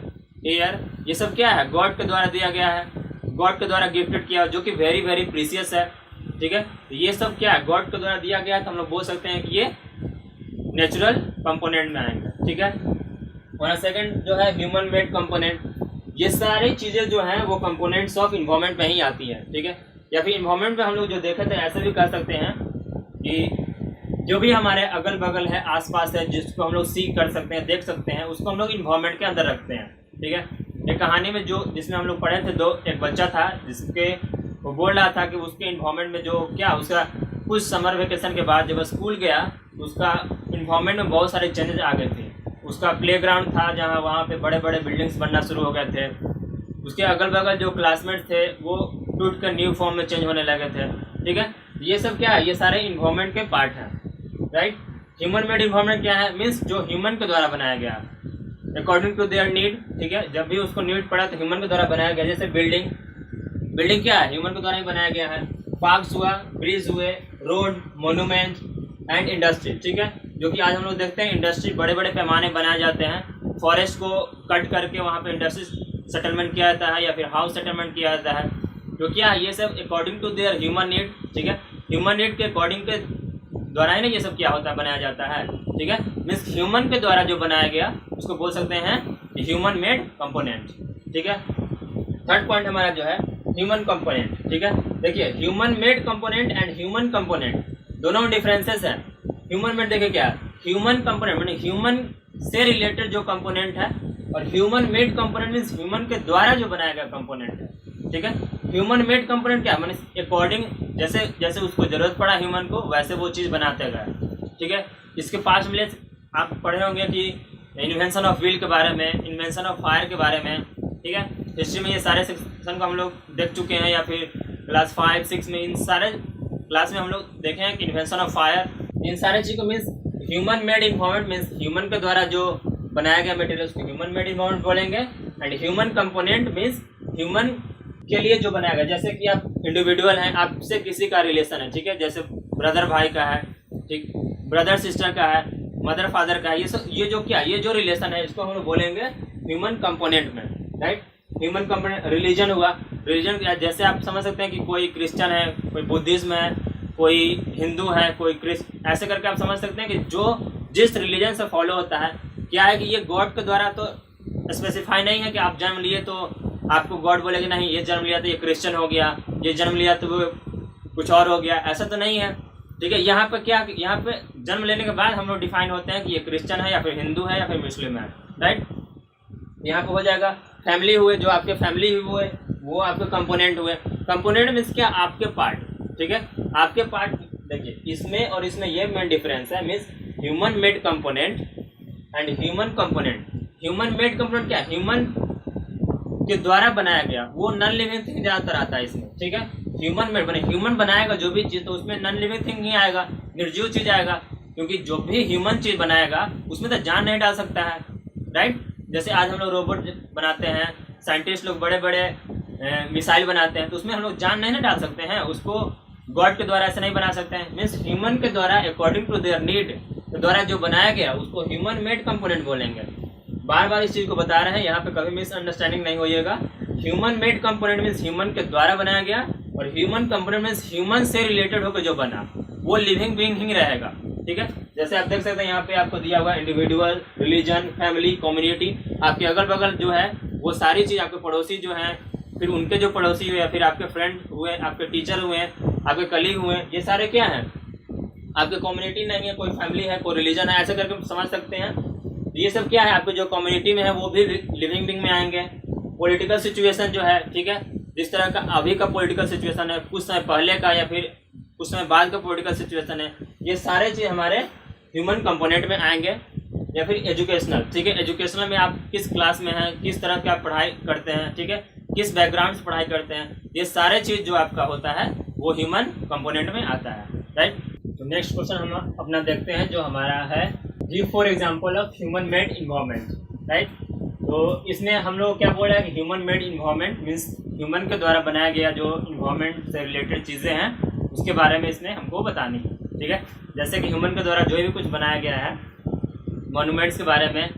एयर, ये सब क्या है, गॉड के द्वारा दिया गया है, गॉड के द्वारा गिफ्टेड किया, जो कि वेरी वेरी प्रीसियस है, ठीक है। तो ये सब क्या है, गॉड के द्वारा दिया गया है, तो हम लोग बोल सकते हैं कि ये नेचुरल कंपोनेंट में आएंगे, ठीक है। और सेकंड जो है ह्यूमन मेड कंपोनेंट, ये सारी चीज़ें जो हैं वो कंपोनेंट्स ऑफ इन्वायरमेंट में ही आती हैं, ठीक है। या फिर इन्वायरमेंट में हम लोग जो देखे थे ऐसे भी कह सकते हैं कि जो भी हमारे अगल बगल है, आसपास है, जिसको हम लोग सी कर सकते हैं, देख सकते हैं, उसको हम लोग इन्वायरमेंट के अंदर रखते हैं, ठीक है। एक कहानी में जिसमें हम लोग पढ़े थे, एक बच्चा था जिसके वो बोल रहा था कि उसके इन्वायरमेंट में जो क्या उसका कुछ समर वेकेशन के बाद जब स्कूल गया तो उसका इन्वायरमेंट में बहुत सारे चेंजेस आ गए थे। उसका प्लेग्राउंड था जहाँ वहाँ पे बड़े बड़े बिल्डिंग्स बनना शुरू हो गए थे, उसके अगल बगल जो क्लासमेट्स थे वो टूट कर न्यू फॉर्म में चेंज होने लगे थे, ठीक है। ये सब क्या है, ये सारे इन्वायरमेंट के पार्ट हैं, राइट। ह्यूमन मेड इन्वायरमेंट क्या है, मीन्स जो ह्यूमन के द्वारा बनाया गया अकॉर्डिंग टू देयर नीड, ठीक है। जब भी उसको नीड पड़ा तो ह्यूमन के द्वारा बनाया गया। जैसे बिल्डिंग क्या है, ह्यूमन के द्वारा ही बनाया गया है। पार्क्स हुआ, ब्रिज हुए, रोड, मोन्यूमेंट एंड इंडस्ट्री, ठीक है। जो कि आज हम लोग देखते हैं इंडस्ट्री बड़े बड़े पैमाने बनाए जाते हैं, फॉरेस्ट को कट करके वहाँ पे इंडस्ट्री सेटलमेंट किया जाता है या फिर हाउस सेटलमेंट किया जाता है। तो क्या है, ये सब according to their human need, ठीक है। ह्यूमन नीड के अकॉर्डिंग के द्वारा ही ना ये सब क्या होता है, बनाया जाता है, ठीक है। मीन्स ह्यूमन के द्वारा जो बनाया गया उसको बोल सकते हैं ह्यूमन मेड कंपोनेंट, ठीक है। थर्ड पॉइंट हमारा जो है ह्यूमन कंपोनेंट, ठीक है। देखिए human made component and human component दोनों में डिफरेंसेस हैं। ह्यूमन मेड देखिए क्या है, ह्यूमन कंपोनेंट माने ह्यूमन से रिलेटेड जो कंपोनेंट है, और human made component means human के द्वारा जो बनाया गया कंपोनेंट है, ठीक है। ह्यूमन मेड कंपोनेंट क्या माने अकॉर्डिंग जैसे जैसे उसको जरूरत पड़ा ह्यूमन को वैसे वो चीज़ बनाते गए, ठीक है। इसके पास में आप पढ़े होंगे कि इन्वेंशन ऑफ व्हील के बारे में, इन्वेंशन ऑफ फायर के बारे में, ठीक है। हिस्ट्री में ये सारे सेक्शन को हम लोग देख चुके हैं, या फिर क्लास 5, 6 में इन सारे क्लास में हम लोग देखे हैं कि इन्वेंशन ऑफ फायर, इन सारे चीज़ को means human made environment means human के द्वारा जो बनाया गया मटेरियल को ह्यूमन मेड इन्वायरमेंट बोलेंगे। And human component means human के लिए जो बनाया गया, जैसे कि आप इंडिविजुअल हैं, आपसे किसी का रिलेशन है, ठीक है। जैसे ब्रदर भाई का है, ठीक, ब्रदर सिस्टर का है, मदर फादर का है, ये जो क्या, ये जो रिलेशन है इसको हम लोग बोलेंगे ह्यूमन कंपोनेंट में, राइट। ह्यूमन कंपोनेंट रिलीजन हुआ, रिलीजन जैसे आप समझ सकते हैं कि कोई क्रिश्चियन है, कोई बुद्धिज्म है, कोई हिंदू है, कोई ऐसे करके आप समझ सकते हैं कि जो जिस रिलीजन से फॉलो होता है, क्या है कि ये गॉड के द्वारा तो स्पेसिफाई नहीं है कि आप जन्म लिए तो आपको गॉड बोलेगा नहीं, ये जन्म लिया तो ये क्रिश्चियन हो गया, ये जन्म लिया तो वो कुछ और हो गया, ऐसा तो नहीं है, ठीक है। यहाँ पे क्या, यहाँ पे जन्म लेने के बाद हम लोग डिफाइन होते हैं कि ये क्रिश्चियन है या फिर हिंदू है या फिर मुस्लिम है, राइट। यहाँ पे हो जाएगा फैमिली हुए, जो आपके फैमिली हुए वो आपके कंपोनेंट हुए। कंपोनेंट मीन्स क्या, आपके पार्ट, ठीक है, आपके पार्ट। देखिए इसमें और इसमें ये मेन डिफरेंस है, means human made component and human component. Human made component क्या, ह्यूमन के द्वारा बनाया गया, वो नॉन लिविंग थिंग ज़्यादातर आता है इसमें, ठीक है। ह्यूमन मेड बने, ह्यूमन बनाएगा जो भी चीज़ तो उसमें नॉन लिविंग थिंग नहीं आएगा, निर्जीव चीज़ आएगा, क्योंकि जो भी ह्यूमन चीज़ बनाएगा उसमें तो जान नहीं डाल सकता है, राइट। जैसे आज हम लोग रोबोट बनाते हैं, साइंटिस्ट लोग बड़े बड़े मिसाइल बनाते हैं, तो उसमें हम लोग जान नहीं ना डाल सकते हैं, उसको गॉड के द्वारा ऐसे नहीं बना सकते हैं। मीन्स ह्यूमन के द्वारा अकॉर्डिंग टू देयर नीड के द्वारा जो बनाया गया उसको ह्यूमन मेड कंपोनेंट बोलेंगे। बार बार इस चीज़ को बता रहे हैं, यहाँ पे कभी मिसअंडरस्टैंडिंग नहीं होइएगा। Human made component means human के द्वारा बनाया गया, और ह्यूमन कंपोनेंट मीन्स ह्यूमन से रिलेटेड होकर जो बना वो लिविंग बीइंग ही रहेगा, ठीक है। जैसे आप देख सकते हैं यहाँ पे आपको दिया हुआ इंडिविजुअल, रिलीजन, फैमिली, कम्युनिटी। आपके अगल बगल जो है वो सारी चीज़, आपके पड़ोसी जो हैं, फिर उनके जो पड़ोसी हुए, फिर आपके फ्रेंड हुए, आपके टीचर हुए, आपके कलीग हुए, ये सारे क्या हैं, आपके कम्युनिटी नहीं है, कोई फैमिली है, कोई रिलीजन है, ऐसे करके समझ सकते हैं। ये सब क्या है, आपके जो कम्युनिटी में है वो भी लिविंग बीइंग में आएंगे। पॉलिटिकल सिचुएशन जो है, ठीक है, जिस तरह का अभी का पॉलिटिकल सिचुएशन है, कुछ समय पहले का या फिर कुछ समय बाद का पॉलिटिकल सिचुएशन है, ये सारे चीज़ हमारे ह्यूमन कंपोनेंट में आएंगे। या फिर एजुकेशनल, ठीक है, एजुकेशनल में आप किस क्लास में हैं, किस तरह की आप पढ़ाई करते हैं, ठीक है, किस बैकग्राउंड से पढ़ाई करते हैं, ये सारे चीज़ जो आपका होता है वो ह्यूमन कंपोनेंट में आता है, राइट। तो नेक्स्ट क्वेश्चन हम अपना देखते हैं जो हमारा है, give for example of human made environment, right. तो इसमें हम लोग क्या बोल रहे हैं कि human made environment means human के द्वारा बनाया गया जो इन्वायरमेंट से रिलेटेड चीज़ें हैं उसके बारे में इसमें हमको बतानी है, ठीक है। जैसे कि ह्यूमन के द्वारा जो भी कुछ बनाया गया है, मॉन्यूमेंट्स के बारे में,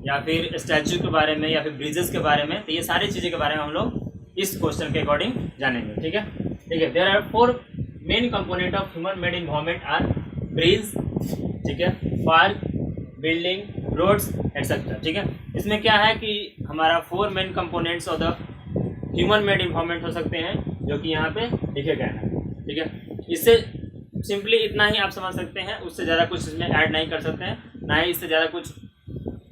या फिर स्टैचू के बारे में या फिर ब्रिजेस के बारे में, तो ये सारी चीज़ें के बारे में हम लोग इस क्वेश्चन के अकॉर्डिंग जानेंगे। ठीक है, there are 4 main component of human made environment are bridge, ठीक है, पार्क, बिल्डिंग, रोड्स एटसेट्रा। ठीक है, इसमें क्या है कि हमारा 4 main components of the human made environment हो सकते हैं, जो कि यहाँ पे लिखे गए हैं। ठीक है, इससे सिंपली इतना ही आप समझ सकते हैं, उससे ज़्यादा कुछ इसमें ऐड नहीं कर सकते हैं, ना ही इससे ज़्यादा कुछ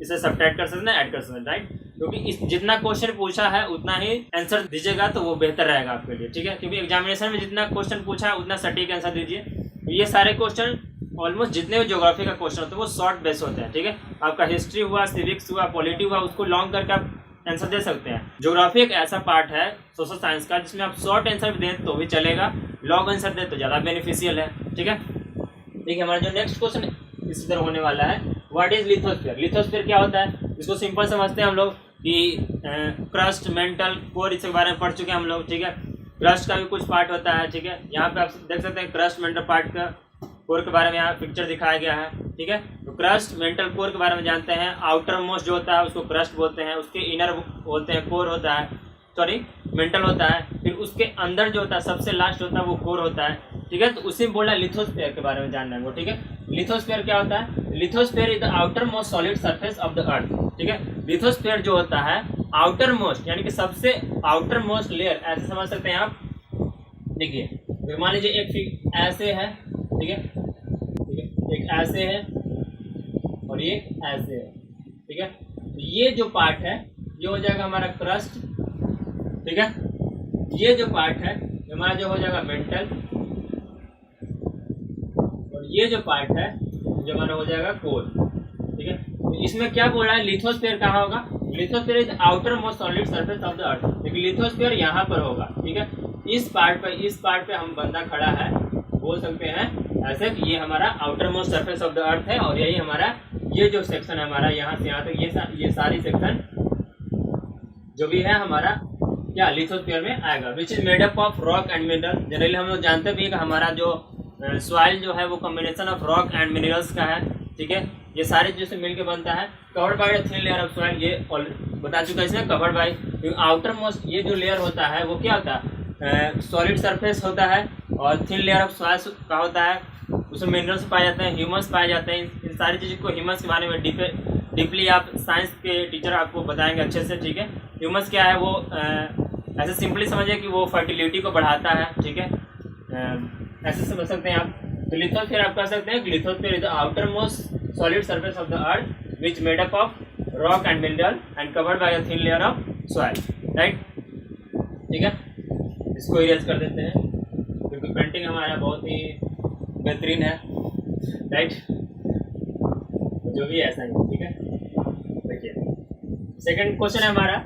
इसे सब्ट्रैक्ट कर सकते हैं, ऐड कर सकते हैं, राइट। क्योंकि इस जितना क्वेश्चन पूछा है उतना ही आंसर दीजिएगा तो वो बेहतर रहेगा आपके लिए। ठीक है, क्योंकि एग्जामिनेशन में जितना क्वेश्चन पूछा है उतना सटीक आंसर दीजिए। ये सारे क्वेश्चन ऑलमोस्ट जितने भी ज्योग्राफी का क्वेश्चन होते हैं वो शॉर्ट बेस होते हैं। ठीक है, आपका हिस्ट्री हुआ, सिविक्स हुआ, पॉलिटी हुआ, उसको लॉन्ग करके आप आंसर दे सकते हैं। ज्योग्राफी एक ऐसा पार्ट है सोशल साइंस का जिसमें आप शॉर्ट आंसर दें तो भी चलेगा, लॉन्ग आंसर दें तो ज़्यादा बेनिफिशियल है। ठीक है, हमारा जो नेक्स्ट क्वेश्चन इसी तरह होने वाला है, व्हाट इज लिथोस्फीयर। लिथोस्फीयर क्या होता है, इसको सिंपल समझते हैं हम लोग कि क्रस्ट, मेंटल, कोर, इसके बारे में पढ़ चुके हैं हम लोग। ठीक है, क्रस्ट का भी कुछ पार्ट होता है। ठीक है, यहाँ पे आप देख सकते हैं क्रस्ट, मेंटल पार्ट का, कोर के बारे में यहाँ पिक्चर दिखाया गया है। ठीक है, तो क्रस्ट, मेंटल, कोर के बारे में जानते हैं। आउटर मोस्ट जो होता है उसको क्रस्ट बोलते हैं, उसके इनर बोलते हैं कोर होता है, सॉरी मेंटल होता है, फिर उसके अंदर जो होता है सबसे लास्ट होता है वो कोर होता है। ठीक है, तो उसी में बोला लिथोस्फीयर के बारे में जानना है वो। ठीक है, लिथोस्फीयर क्या होता है, lithosphere is the outer most solid surface of the earth. ठीक है, लिथोस्फीयर जो होता है आउटर मोस्ट यानी कि सबसे आउटर मोस्ट लेयर, ऐसे समझ सकते हैं आप। देखिए मान लीजिए एक ऐसे है, ठीक है, एक ऐसे है और ये ऐसे है। ठीक है, तो ये जो पार्ट है ये हो जाएगा हमारा क्रस्ट। ठीक है, ये जो पार्ट है हमारा जो हो जाएगा मेंटल, और ये जो पार्ट है जो हमारा हो जाएगा कोर। ठीक है, तो इसमें क्या बोल रहा है, लिथोस्फीयर कहाँ होगा, lithosphere is outer most solid surface of the earth. लेकिन लिथोस्फीयर यहाँ पर होगा। ठीक है, इस पार्ट पे हम बंदा खड़ा है, बोल सकते हैं ऐसे कि ये हमारा outer most surface of the earth है, और यही हमारा ये जो सेक्शन है हमारा यहाँ से यहाँ तक ये सारी सेक्शन जो भी है हमारा क्या लिथोस्फीयर में आएगा, which is made up of rock and mineral. Generally हम लोग जानते भी है कि हमारा जो सॉइल जो है वो combination of rock and minerals का है। ठीक है, ये सारे चीज़ से मिलकर बनता है। Covered by thin layer of soil, ये बता चुका है इसमें, कवर्ड बाय आउटर मोस्ट ये जो लेयर होता है वो क्या होता है, सॉलिड सरफेस होता है, और थिन लेयर ऑफ सॉइल का होता है, उसमें मिनरल्स पाए जाते हैं, ह्यूमस पाए जाते हैं। इन सारी चीज़ों को ह्यूमस के बारे में डीपली आप साइंस के टीचर आपको बताएंगे अच्छे से। ठीक है, ह्यूमस क्या है वो ऐसे सिंपली समझिए कि वो फर्टिलिटी को बढ़ाता है। ठीक है, ऐसे समझ सकते हैं आप। तो लिथोस्फीयर आप कह सकते हैं कि lithosphere is the outer most solid surface of the earth which made up of rock and mineral and covered by a thin layer of soil, right. ठीक है, इसको इरेज कर देते हैं क्योंकि पेंटिंग हमारा बहुत ही बेहतरीन है, राइट, जो भी ऐसा ही। ठीक है, देखिए सेकंड क्वेश्चन है हमारा,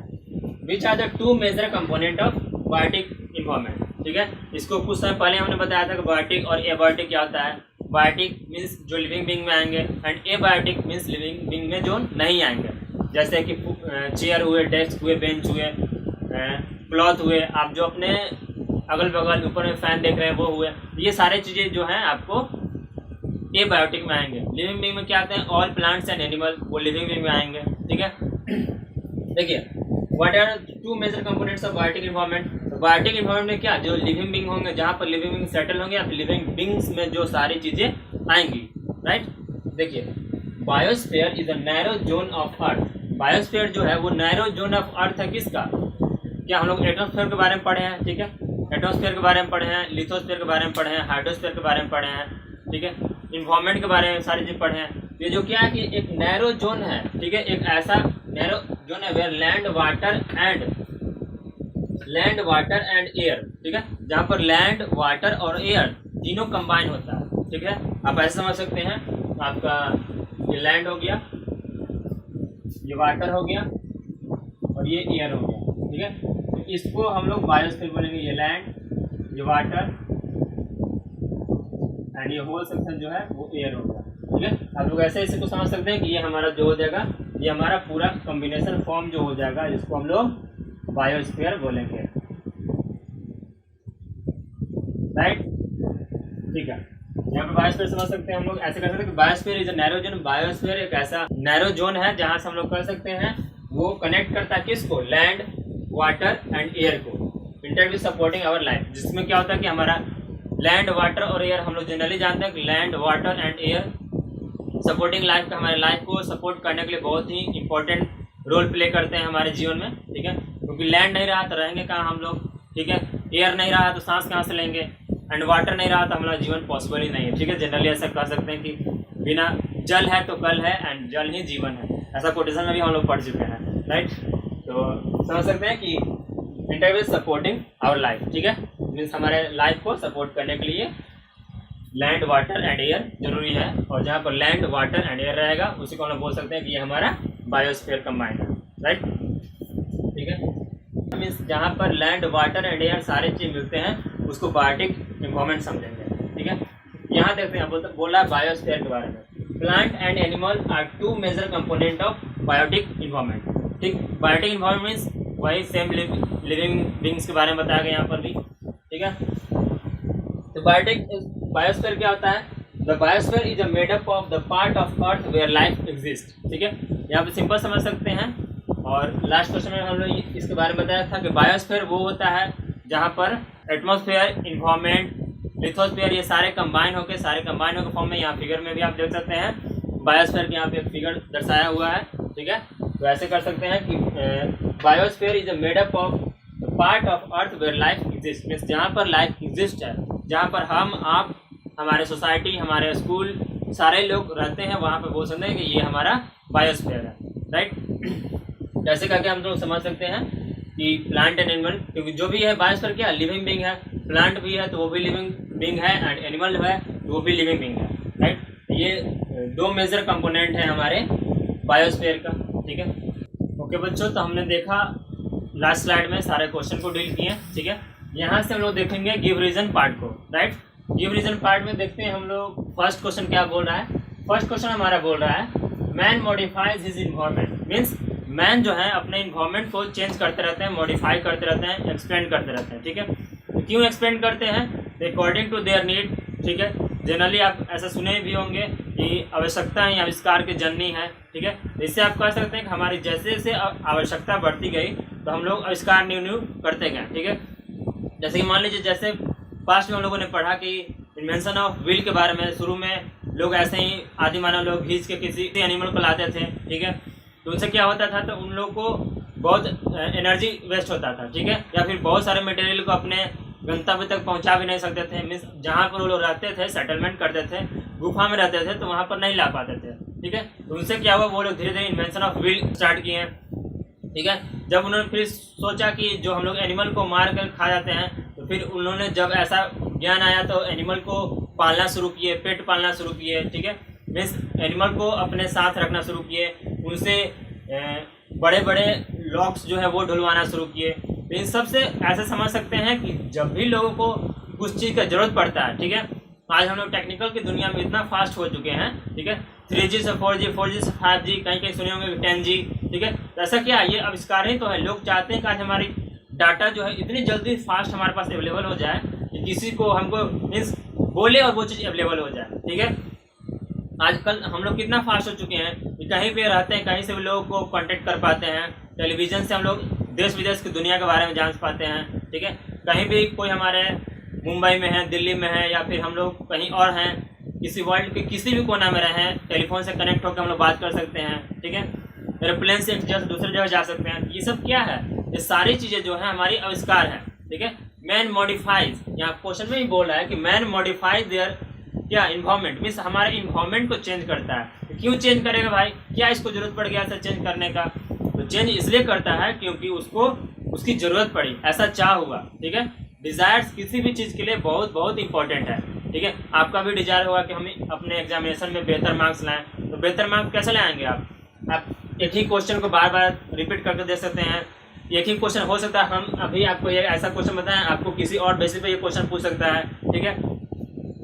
which are the 2 major component of biotic environment. ठीक है, इसको कुछ समय पहले हमने बताया था कि बायोटिक और एबायोटिक क्या होता है। बायोटिक मीन्स जो लिविंग बींग में आएंगे, and abiotic means living being में जो नहीं आएंगे, जैसे कि चेयर हुए, डेस्क हुए, बेंच हुए, क्लॉथ हुए, आप जो अपने अगल बगल ऊपर में फैन देख रहे हैं वो हुए, ये सारे चीज़ें जो हैं आपको एबायोटिक में आएंगे। लिविंग बींग में क्या आते हैं, ऑल प्लांट्स एंड एनिमल, वो लिविंग बींग में आएंगे। ठीक है, देखिए what are 2 major components of biotic environment. Biotic environment में क्या, जो लिविंग बींग होंगे, जहाँ पर लिविंग बींग सेटल होंगे, या फिर लिविंग बींग्स में जो सारी चीज़ें आएंगी, राइट। देखिए biosphere is a narrow zone of earth. Biosphere जो है वो नैरो जोन ऑफ अर्थ है किसका, क्या हम लोग एटमॉस्फेयर के बारे में पढ़े हैं। ठीक है, एटमॉस्फेयर के बारे में पढ़े हैं, लिथोस्फीयर के बारे में पढ़े हैं, हाइड्रोस्फीयर के बारे में पढ़े हैं। ठीक है, इन्वायरमेंट के बारे में सारी चीज़ पढ़े हैं। ये जो क्या है कि एक नैरो जोन है। ठीक है, एक ऐसा नैरो जोन है where land water and air. ठीक है, जहाँ पर लैंड, वाटर और एयर तीनों कंबाइन होता है। ठीक है, आप ऐसे समझ सकते हैं, आपका ये लैंड हो गया, ये वाटर हो गया और ये एयर हो गया। ठीक है, तो इसको हम लोग बायोस्फीयर बोलेंगे। ये लैंड, ये वाटर एंड ये होल सेक्शन जो है वो एयर हो गया। ठीक है, आप लोग ऐसे इसी को समझ सकते हैं कि ये हमारा जो हो जाएगा, ये हमारा पूरा कॉम्बिनेशन फॉर्म जो हो जाएगा, जिसको हम लोग बायोस्फीयर बोलेंगे, राइट। ठीक है, यहाँ पे बायोस्फीयर समझ सकते हैं हम लोग, ऐसे कर सकते हैं कि biosphere is a narrow zone. Biosphere एक ऐसा नैरो जोन है जहाँ से हम लोग कर सकते हैं वो कनेक्ट करता है किसको, लैंड, वाटर एंड एयर को, इंटरव्यू सपोर्टिंग आवर लाइफ। जिसमें क्या होता है कि हमारा लैंड, वाटर और एयर, हम लोग जनरली जानते हैं कि land, water and air supporting life का, हमारे लाइफ को सपोर्ट करने के लिए बहुत ही इंपॉर्टेंट रोल प्ले करते हैं हमारे जीवन में, ठीक है। क्योंकि लैंड नहीं रहा तो रहेंगे कहाँ हम लोग, ठीक है। एयर नहीं रहा तो सांस कहाँ से लेंगे, एंड वाटर नहीं रहा तो हमारा जीवन पॉसिबल ही नहीं है, ठीक है। जनरली ऐसा कह सकते हैं कि बिना जल है तो कल है एंड जल ही जीवन है, ऐसा कोटेशन में भी हम लोग पढ़ चुके हैं, राइट। तो समझ सकते हैं कि इंटरव्यू सपोर्टिंग आवर लाइफ, ठीक है, मीन्स हमारे लाइफ को सपोर्ट करने के लिए लैंड, वाटर एंड एयर जरूरी है। और जहाँ पर लैंड, वाटर एंड एयर रहेगा उसी को हम लोग बोल सकते हैं कि ये हमारा बायोस्फीयर कंबाइंड है, राइट, ठीक है। मीन्स जहाँ पर लैंड, वाटर एंड एयर सारे चीज मिलते हैं उसको बायोटिक इन्वायरमेंट समझेंगे, ठीक है। यहाँ देखते हैं बोला है बायोस्फीयर के बारे में, plant and animal are two major component of biotic environment, ठीक। बायोटिक इन्वायरमेंट मीन्स वही सेम लिविंग बींग्स के बारे में बताया गया यहाँ पर भी, ठीक है। तो बायोस्फीयर क्या होता है, the biosphere is a made up of the part of earth where life exist, ठीक है। यहाँ पे सिंपल समझ सकते हैं। और लास्ट क्वेश्चन में हम लोग इसके बारे में बताया था कि बायोस्फीयर वो होता है जहाँ पर एटमॉस्फेयर, इन्वायरमेंट, लिथोस्फीयर ये सारे कंबाइन होकर फॉर्म में, यहाँ फिगर में भी आप देख सकते हैं बायोस्फीयर के यहाँ पे फिगर दर्शाया हुआ है, ठीक है। तो ऐसे कर सकते हैं कि biosphere is a made up of part of earth where life exist, means जहाँ पर लाइफ एग्जिस्ट है, जहाँ पर हम, आप, हमारे सोसाइटी, हमारे स्कूल, सारे लोग रहते हैं, वहाँ पर बोल सकते हैं कि ये हमारा बायोस्फीयर है, राइट। जैसे करके हम लोग समझ सकते हैं कि प्लांट एंड एनिमल, क्योंकि जो भी है बायोस्फीयर क्या लिविंग बींग है, प्लांट भी है तो वो भी लिविंग बींग है एंड एनिमल है तो वो भी लिविंग बींग है, राइट। ये दो मेजर कंपोनेंट है हमारे बायोस्फीयर का, ठीक है। ओके बच्चों, तो हमने देखा लास्ट स्लाइड में सारे क्वेश्चन को डील किए, ठीक है। यहाँ से हम लोग देखेंगे गिव रीजन पार्ट को, राइट। गिव रीजन पार्ट में देखते हैं हम लोग फर्स्ट क्वेश्चन क्या बोल रहा है। फर्स्ट क्वेश्चन हमारा बोल रहा है man modifies his environment, means man जो है अपने इन्वायरमेंट को चेंज करते रहते हैं, मॉडिफाई करते रहते हैं, एक्सपेंड करते रहते हैं, ठीक है। तो क्यों एक्सपेंड करते हैं, अकॉर्डिंग टू देयर नीड, ठीक है। जनरली आप ऐसा सुने भी होंगे कि आवश्यकता ही आविष्कार की जननी है, ठीक है। इससे आप कह सकते हैं कि हमारी जैसे जैसे आवश्यकता बढ़ती गई तो हम लोग आविष्कार न्यू करते गए, ठीक है। जैसे कि मान लीजिए, जैसे पास्ट में हम लोगों ने पढ़ा कि इन्वेंशन ऑफ व्हील के बारे में, शुरू में लोग ऐसे ही आदि मानव लोग खींच के किसी एनिमल को लाते थे, ठीक है। तो उनसे क्या होता था, तो उन लोगों को बहुत एनर्जी वेस्ट होता था, ठीक है, या फिर बहुत सारे मटेरियल को अपने गंतव्य तक पहुंचा भी नहीं सकते थे। मीन्स जहाँ पर वो लोग रहते थे, सेटलमेंट करते थे, गुफा में रहते थे, तो वहाँ पर नहीं ला पाते थे, ठीक है। तो उनसे क्या हुआ, वो लोग धीरे धीरे इन्वेंशन ऑफ व्हील स्टार्ट किए हैं, ठीक है। जब उन्होंने फिर सोचा कि जो हम लोग एनिमल को मार कर खा जाते हैं, तो फिर उन्होंने जब ऐसा ज्ञान आया तो एनिमल को पालना शुरू किए, पेट पालना शुरू किए, ठीक है। मीन्स एनिमल को अपने साथ रखना शुरू किए, उनसे बड़े बड़े लॉक्स जो है वो ढुलवाना शुरू किए। तो इन सब से ऐसे समझ सकते हैं कि जब भी लोगों को कुछ चीज़ का जरूरत पड़ता है, ठीक है। आज हम लोग टेक्निकल की दुनिया में इतना फास्ट हो चुके हैं, ठीक है, 3G से 4G, 4G से 5G, कहीं कहीं सुने होंगे 10G, ठीक है। तो ऐसा क्या, ये आविष्कार ही तो है। लोग चाहते हैं कि आज हमारी डाटा जो है इतनी जल्दी फास्ट हमारे पास अवेलेबल हो जाए कि किसी को हमको मीन्स बोले और वो चीज़ अवेलेबल हो जाए, ठीक है। आजकल हम लोग कितना फास्ट हो चुके हैं कि कहीं पे रहते हैं, कहीं से भी लोगों को कांटेक्ट कर पाते हैं, टेलीविज़न से हम लोग देश विदेश की दुनिया के बारे में जान पाते हैं, ठीक है। कहीं भी कोई हमारे मुंबई में है, दिल्ली में है, या फिर हम लोग कहीं और हैं, किसी वर्ल्ड के किसी भी कोना में रहें, टेलीफोन से कनेक्ट होकर हम लोग बात कर सकते हैं, ठीक है। एरोप्लेन से एक जगह से दूसरी जगह जा सकते हैं। ये सब क्या है, ये सारी चीज़ें जो है हमारी आविष्कार है, ठीक है। मैन मॉडिफाइज, यहाँ क्वेश्चन में ही बोल रहा है कि मैन मॉडिफाइज देयर क्या इन्वायरमेंट, मीन्स हमारे इन्वायरमेंट को चेंज करता है। तो क्यों चेंज करेगा भाई, क्या इसको जरूरत पड़ गया ऐसा चेंज करने का, तो चेंज इसलिए करता है क्योंकि उसको उसकी ज़रूरत पड़ी, ऐसा चाह हुआ, ठीक है। डिज़ायर्स किसी भी चीज़ के लिए बहुत बहुत इंपॉर्टेंट है, ठीक है। आपका भी डिज़ायर होगा कि हम अपने एग्जामिनेशन में बेहतर मार्क्स लाएं, तो बेहतर मार्क्स कैसे लाएंगे आप एक ही क्वेश्चन को बार बार रिपीट करके दे सकते हैं। एक ही क्वेश्चन हो सकता है, हम अभी आपको ये ऐसा क्वेश्चन बताएं, आपको किसी और बेसिस पे ये क्वेश्चन पूछ सकता है, ठीक है।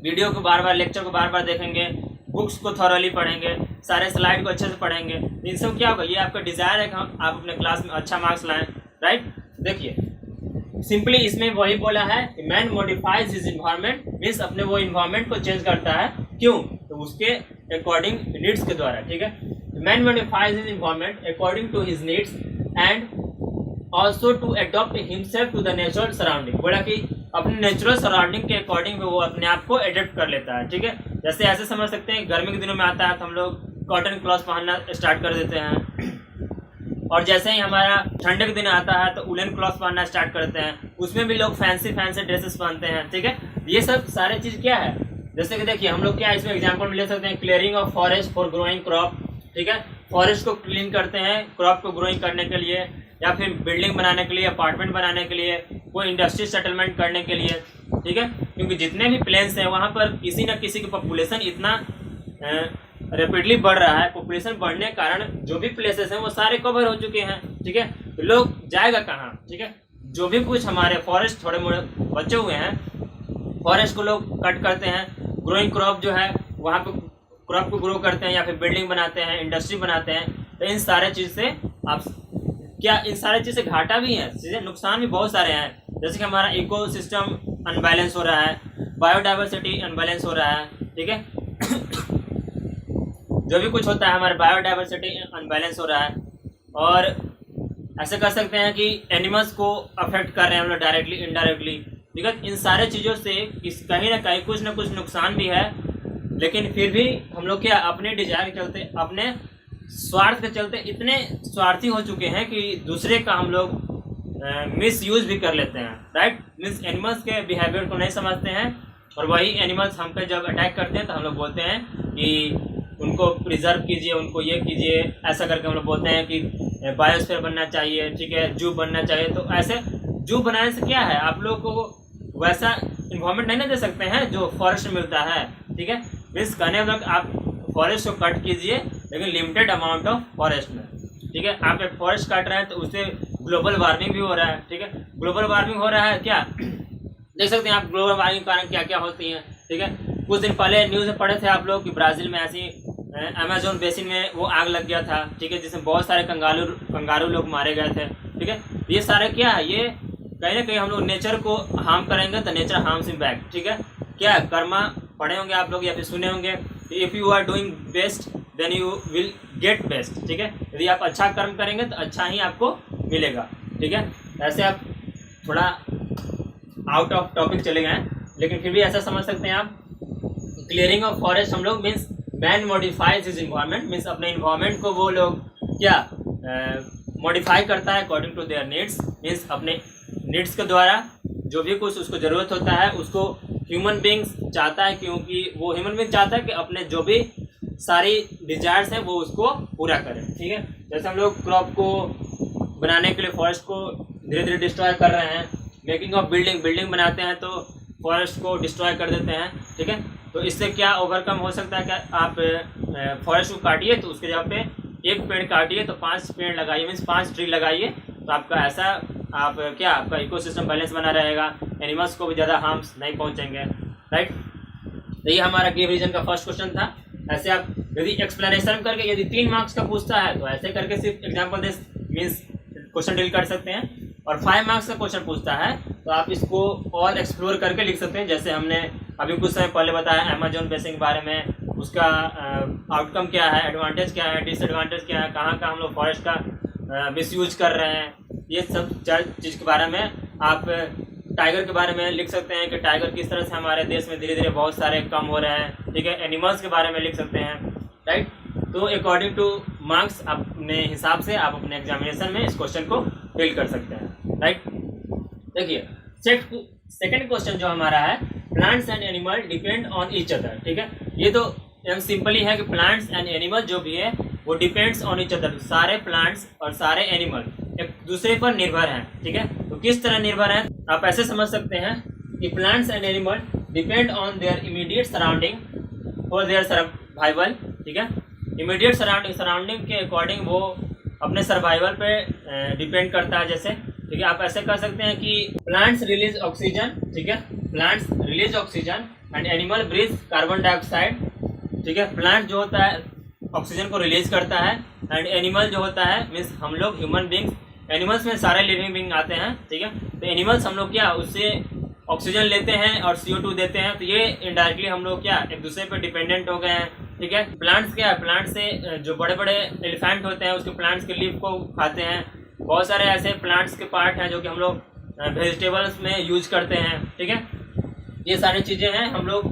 वीडियो को बार बार, लेक्चर को बार बार देखेंगे, बुक्स को थॉरली पढ़ेंगे, सारे स्लाइड को अच्छे से पढ़ेंगे, इन सब क्या होगा, ये आपका डिज़ायर है कि हम आप अपने क्लास में अच्छा मार्क्स लाएं, राइट। देखिए सिंपली इसमें वही बोला है कि man modifies his environment, means अपने वो इन्वायरमेंट को चेंज करता है। क्यों? तो उसके अकॉर्डिंग नीड्स के द्वारा, ठीक है। Man modifies his environment according to his needs and also to adopt himself to the natural surrounding. बोला कि अपने नेचुरल सराउंडिंग के अकॉर्डिंग वो अपने आप को एडेप्ट कर लेता है, ठीक है। जैसे ऐसे समझ सकते हैं, गर्मी के दिनों में आता है तो हम लोग कॉटन क्लॉथ पहनना स्टार्ट कर देते हैं, और जैसे ही हमारा ठंडे के दिन आता है तो उलन क्लॉथ पहनना स्टार्ट करते हैं, उसमें भी लोग फैंसी ड्रेसेस पहनते हैं, ठीक है। ये सब सारे चीज़ क्या है, जैसे कि देखिए हम लोग क्या इसमें एग्जांपल में ले सकते हैं, clearing of forest for growing crop, ठीक है। फॉरेस्ट को क्लीन करते हैं क्रॉप को ग्रोइंग करने के लिए, या फिर बिल्डिंग बनाने के लिए, अपार्टमेंट बनाने के लिए, कोई इंडस्ट्री सेटलमेंट करने के लिए, ठीक है। क्योंकि जितने भी प्लेन्स हैं वहाँ पर किसी न किसी की पॉपुलेशन इतना रैपिडली बढ़ रहा है, पॉपुलेशन बढ़ने के कारण जो भी प्लेसेस हैं वो सारे कवर हो चुके हैं, ठीक है। तो लोग जाएगा कहाँ, ठीक है। जो भी कुछ हमारे फॉरेस्ट थोड़े मोड़े बचे हुए हैं, फॉरेस्ट को लोग कट करते हैं, ग्रोइंग क्रॉप जो है वहाँ पे क्रॉप को ग्रो करते हैं, या फिर बिल्डिंग बनाते हैं, इंडस्ट्री बनाते हैं। तो इन सारे चीज़ से आप क्या, इन सारे चीज़ से घाटा भी है, चीज़ें नुकसान भी बहुत सारे हैं। जैसे कि हमारा इकोसिस्टम अनबैलेंस हो रहा है, बायोडाइवर्सिटी अनबैलेंस हो रहा है, ठीक है। जो भी कुछ होता है हमारे बायोडाइवर्सिटी अनबैलेंस हो रहा है, और ऐसे कर सकते हैं कि एनिमल्स को अफेक्ट कर रहे हैं हम लोग डायरेक्टली इनडायरेक्टली, ठीक है। इन सारे चीज़ों से कहीं ना कहीं कुछ ना कुछ नुकसान भी है, लेकिन फिर भी हम लोग क्या अपने डिजायर के चलते, अपने स्वार्थ के चलते इतने स्वार्थी हो चुके हैं कि दूसरे का हम लोग मिस यूज भी कर लेते हैं, राइट। मीन्स एनिमल्स के बिहेवियर को नहीं समझते हैं, और वही एनिमल्स हम पे जब अटैक करते हैं तो हम लोग बोलते हैं कि उनको प्रिजर्व कीजिए, उनको ये कीजिए, ऐसा करके हम लोग बोलते हैं कि बायोस्फीयर बनना चाहिए, ठीक है, जू बनना चाहिए। तो ऐसे जू बनाने से क्या है, आप लोग को वैसा इन्वायरमेंट नहीं ना दे सकते हैं जो फॉरेस्ट में मिलता है, ठीक है। मीन्स कहने मतलब आप फॉरेस्ट को कट कीजिए, लेकिन लिमिटेड अमाउंट ऑफ फॉरेस्ट में, ठीक है। आप एक फॉरेस्ट काट रहे हैं तो उससे ग्लोबल वार्मिंग भी हो रहा है, ठीक है। ग्लोबल वार्मिंग हो रहा है क्या, देख सकते हैं आप ग्लोबल वार्मिंग के कारण क्या क्या होती हैं, ठीक है। कुछ दिन पहले न्यूज़ में पढ़े थे आप लोग कि ब्राज़ील में ऐसी अमेजोन बेसिन में वो आग लग गया था, ठीक है, जिसमें बहुत सारे कंगारू लोग मारे गए थे, ठीक है। ये सारे क्या है, ये कहीं ना कहीं हम लोग नेचर को हार्म करेंगे तो नेचर हार्म्स हिम बैक, ठीक है। क्या कर्मा पढ़े होंगे आप लोग या फिर सुने होंगे, if you are doing best then you will get best, ठीक है। यदि आप अच्छा कर्म करेंगे तो अच्छा ही आपको मिलेगा, ठीक है। ऐसे आप थोड़ा आउट ऑफ टॉपिक चले गए हैं, लेकिन फिर भी ऐसा समझ सकते हैं आप, क्लियरिंग ऑफ फॉरेस्ट हम लोग means man modifies his environment, means अपने इन्वायरमेंट को वो लोग क्या मॉडिफाई करता है according to their needs, means अपने नीड्स के द्वारा जो भी कुछ उसको ज़रूरत होता है उसको ह्यूमन बींग्स चाहता है, क्योंकि वो ह्यूमन बींग चाहता है कि अपने जो भी सारी डिजायर्स हैं वो उसको पूरा करें, ठीक है। जैसे हम लोग क्रॉप को बनाने के लिए फॉरेस्ट को धीरे धीरे डिस्ट्रॉय कर रहे हैं, मेकिंग ऑफ बिल्डिंग बनाते हैं तो फॉरेस्ट को डिस्ट्रॉय कर देते हैं, ठीक है। तो इससे क्या ओवरकम हो सकता है, कि आप फॉरेस्ट को काटिए तो उसके जगह पे एक पेड़ काटिए तो 5 पेड़ लगाइए, मीन्स 5 ट्री लगाइए, तो आपका ऐसा आप क्या आपका इकोसिस्टम बैलेंस बना रहेगा, एनिमल्स को भी ज़्यादा हार्म्स नहीं पहुंचेंगे, राइट। तो ये हमारा गिव रीजन का फर्स्ट क्वेश्चन था। ऐसे आप यदि एक्सप्लेनेशन करके यदि 3 मार्क्स का पूछता है तो ऐसे करके सिर्फ एग्जाम्पल दे मीन्स क्वेश्चन डील कर सकते हैं, और 5 मार्क्स का क्वेश्चन पूछता है तो आप इसको और एक्सप्लोर करके लिख सकते हैं। जैसे हमने अभी कुछ समय पहले बताया अमेजोन बेसिन के बारे में, उसका आउटकम क्या है, एडवांटेज क्या है, डिसएडवांटेज क्या है, कहाँ हम लोग फॉरेस्ट का मिसयूज कर रहे हैं, ये सब चीज़ के बारे में आप टाइगर के बारे में लिख सकते हैं कि टाइगर किस तरह से हमारे देश में धीरे धीरे बहुत सारे कम हो रहे हैं, ठीक है। एनिमल्स के बारे में लिख सकते हैं, राइट। तो अकॉर्डिंग टू मार्क्स अपने हिसाब से आप अपने एग्जामिनेशन में इस क्वेश्चन को फिल कर सकते हैं, राइट। देखिए सेकंड क्वेश्चन जो हमारा है, plants and animal depend on each other, ठीक है। ये तो एकदम सिंपल ही है कि प्लांट्स एंड एनिमल जो भी है वो डिपेंड्स ऑन ईच अदर, सारे प्लांट्स और सारे एनिमल एक दूसरे पर निर्भर हैं, ठीक है। तो किस तरह निर्भर हैं, आप ऐसे समझ सकते हैं कि plants and animal depend on their immediate surrounding for their survival, ठीक है। इमीडिएट सराउंडिंग के अकॉर्डिंग वो अपने सर्वाइवल पे डिपेंड करता है, जैसे, ठीक है। आप ऐसे कर सकते हैं कि प्लांट्स रिलीज ऑक्सीजन, ठीक है, plants release oxygen and animal breathe carbon dioxide, ठीक है। प्लांट जो होता है ऑक्सीजन को रिलीज करता है एंड एनिमल जो होता है मीन्स हम लोग ह्यूमन बींग्स एनिमल्स में सारे लिविंग बीइंग आते हैं, ठीक है। तो एनिमल्स हम लोग क्या उससे ऑक्सीजन लेते हैं और CO2 देते हैं, तो ये इनडायरेक्टली हम लोग क्या एक दूसरे पर डिपेंडेंट हो गए हैं, ठीक है। प्लांट्स क्या है, प्लांट से जो बड़े बड़े एलिफेंट होते हैं उसके प्लांट्स के लीफ को खाते हैं। बहुत सारे ऐसे प्लांट्स के पार्ट हैं जो कि हम लोग वेजिटेबल्स में यूज करते हैं, ठीक है। ये सारी चीज़ें हैं हम लोग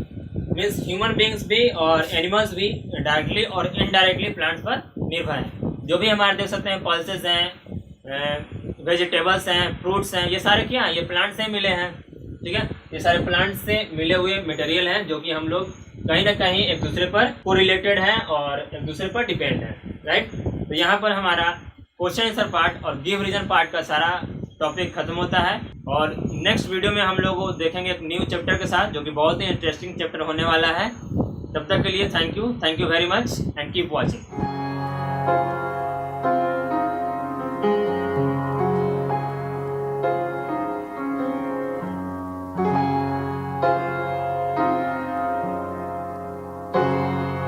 मीन्स ह्यूमन बींग्स भी और एनिमल्स भी डायरेक्टली और इनडायरेक्टली प्लांट्स पर निर्भर हैं। जो भी हमारे देख सकते हैं पल्सेस हैं, वेजिटेबल्स हैं, फ्रूट्स हैं, ये सारे क्या हैं, ये प्लांट से मिले हैं, ठीक है। ये सारे प्लांट से मिले हुए मटेरियल हैं जो कि हम लोग कहीं ना कहीं एक दूसरे पर कोरिलेटेड हैं और एक दूसरे पर डिपेंड हैं, राइट। तो यहाँ पर हमारा क्वेश्चन आंसर पार्ट और गिव रीजन पार्ट का सारा टॉपिक खत्म होता है। और नेक्स्ट वीडियो में हम लोग को देखेंगे एक न्यू चैप्टर के साथ जो कि बहुत ही इंटरेस्टिंग चैप्टर होने वाला है। तब तक के लिए thank you very much and keep watching.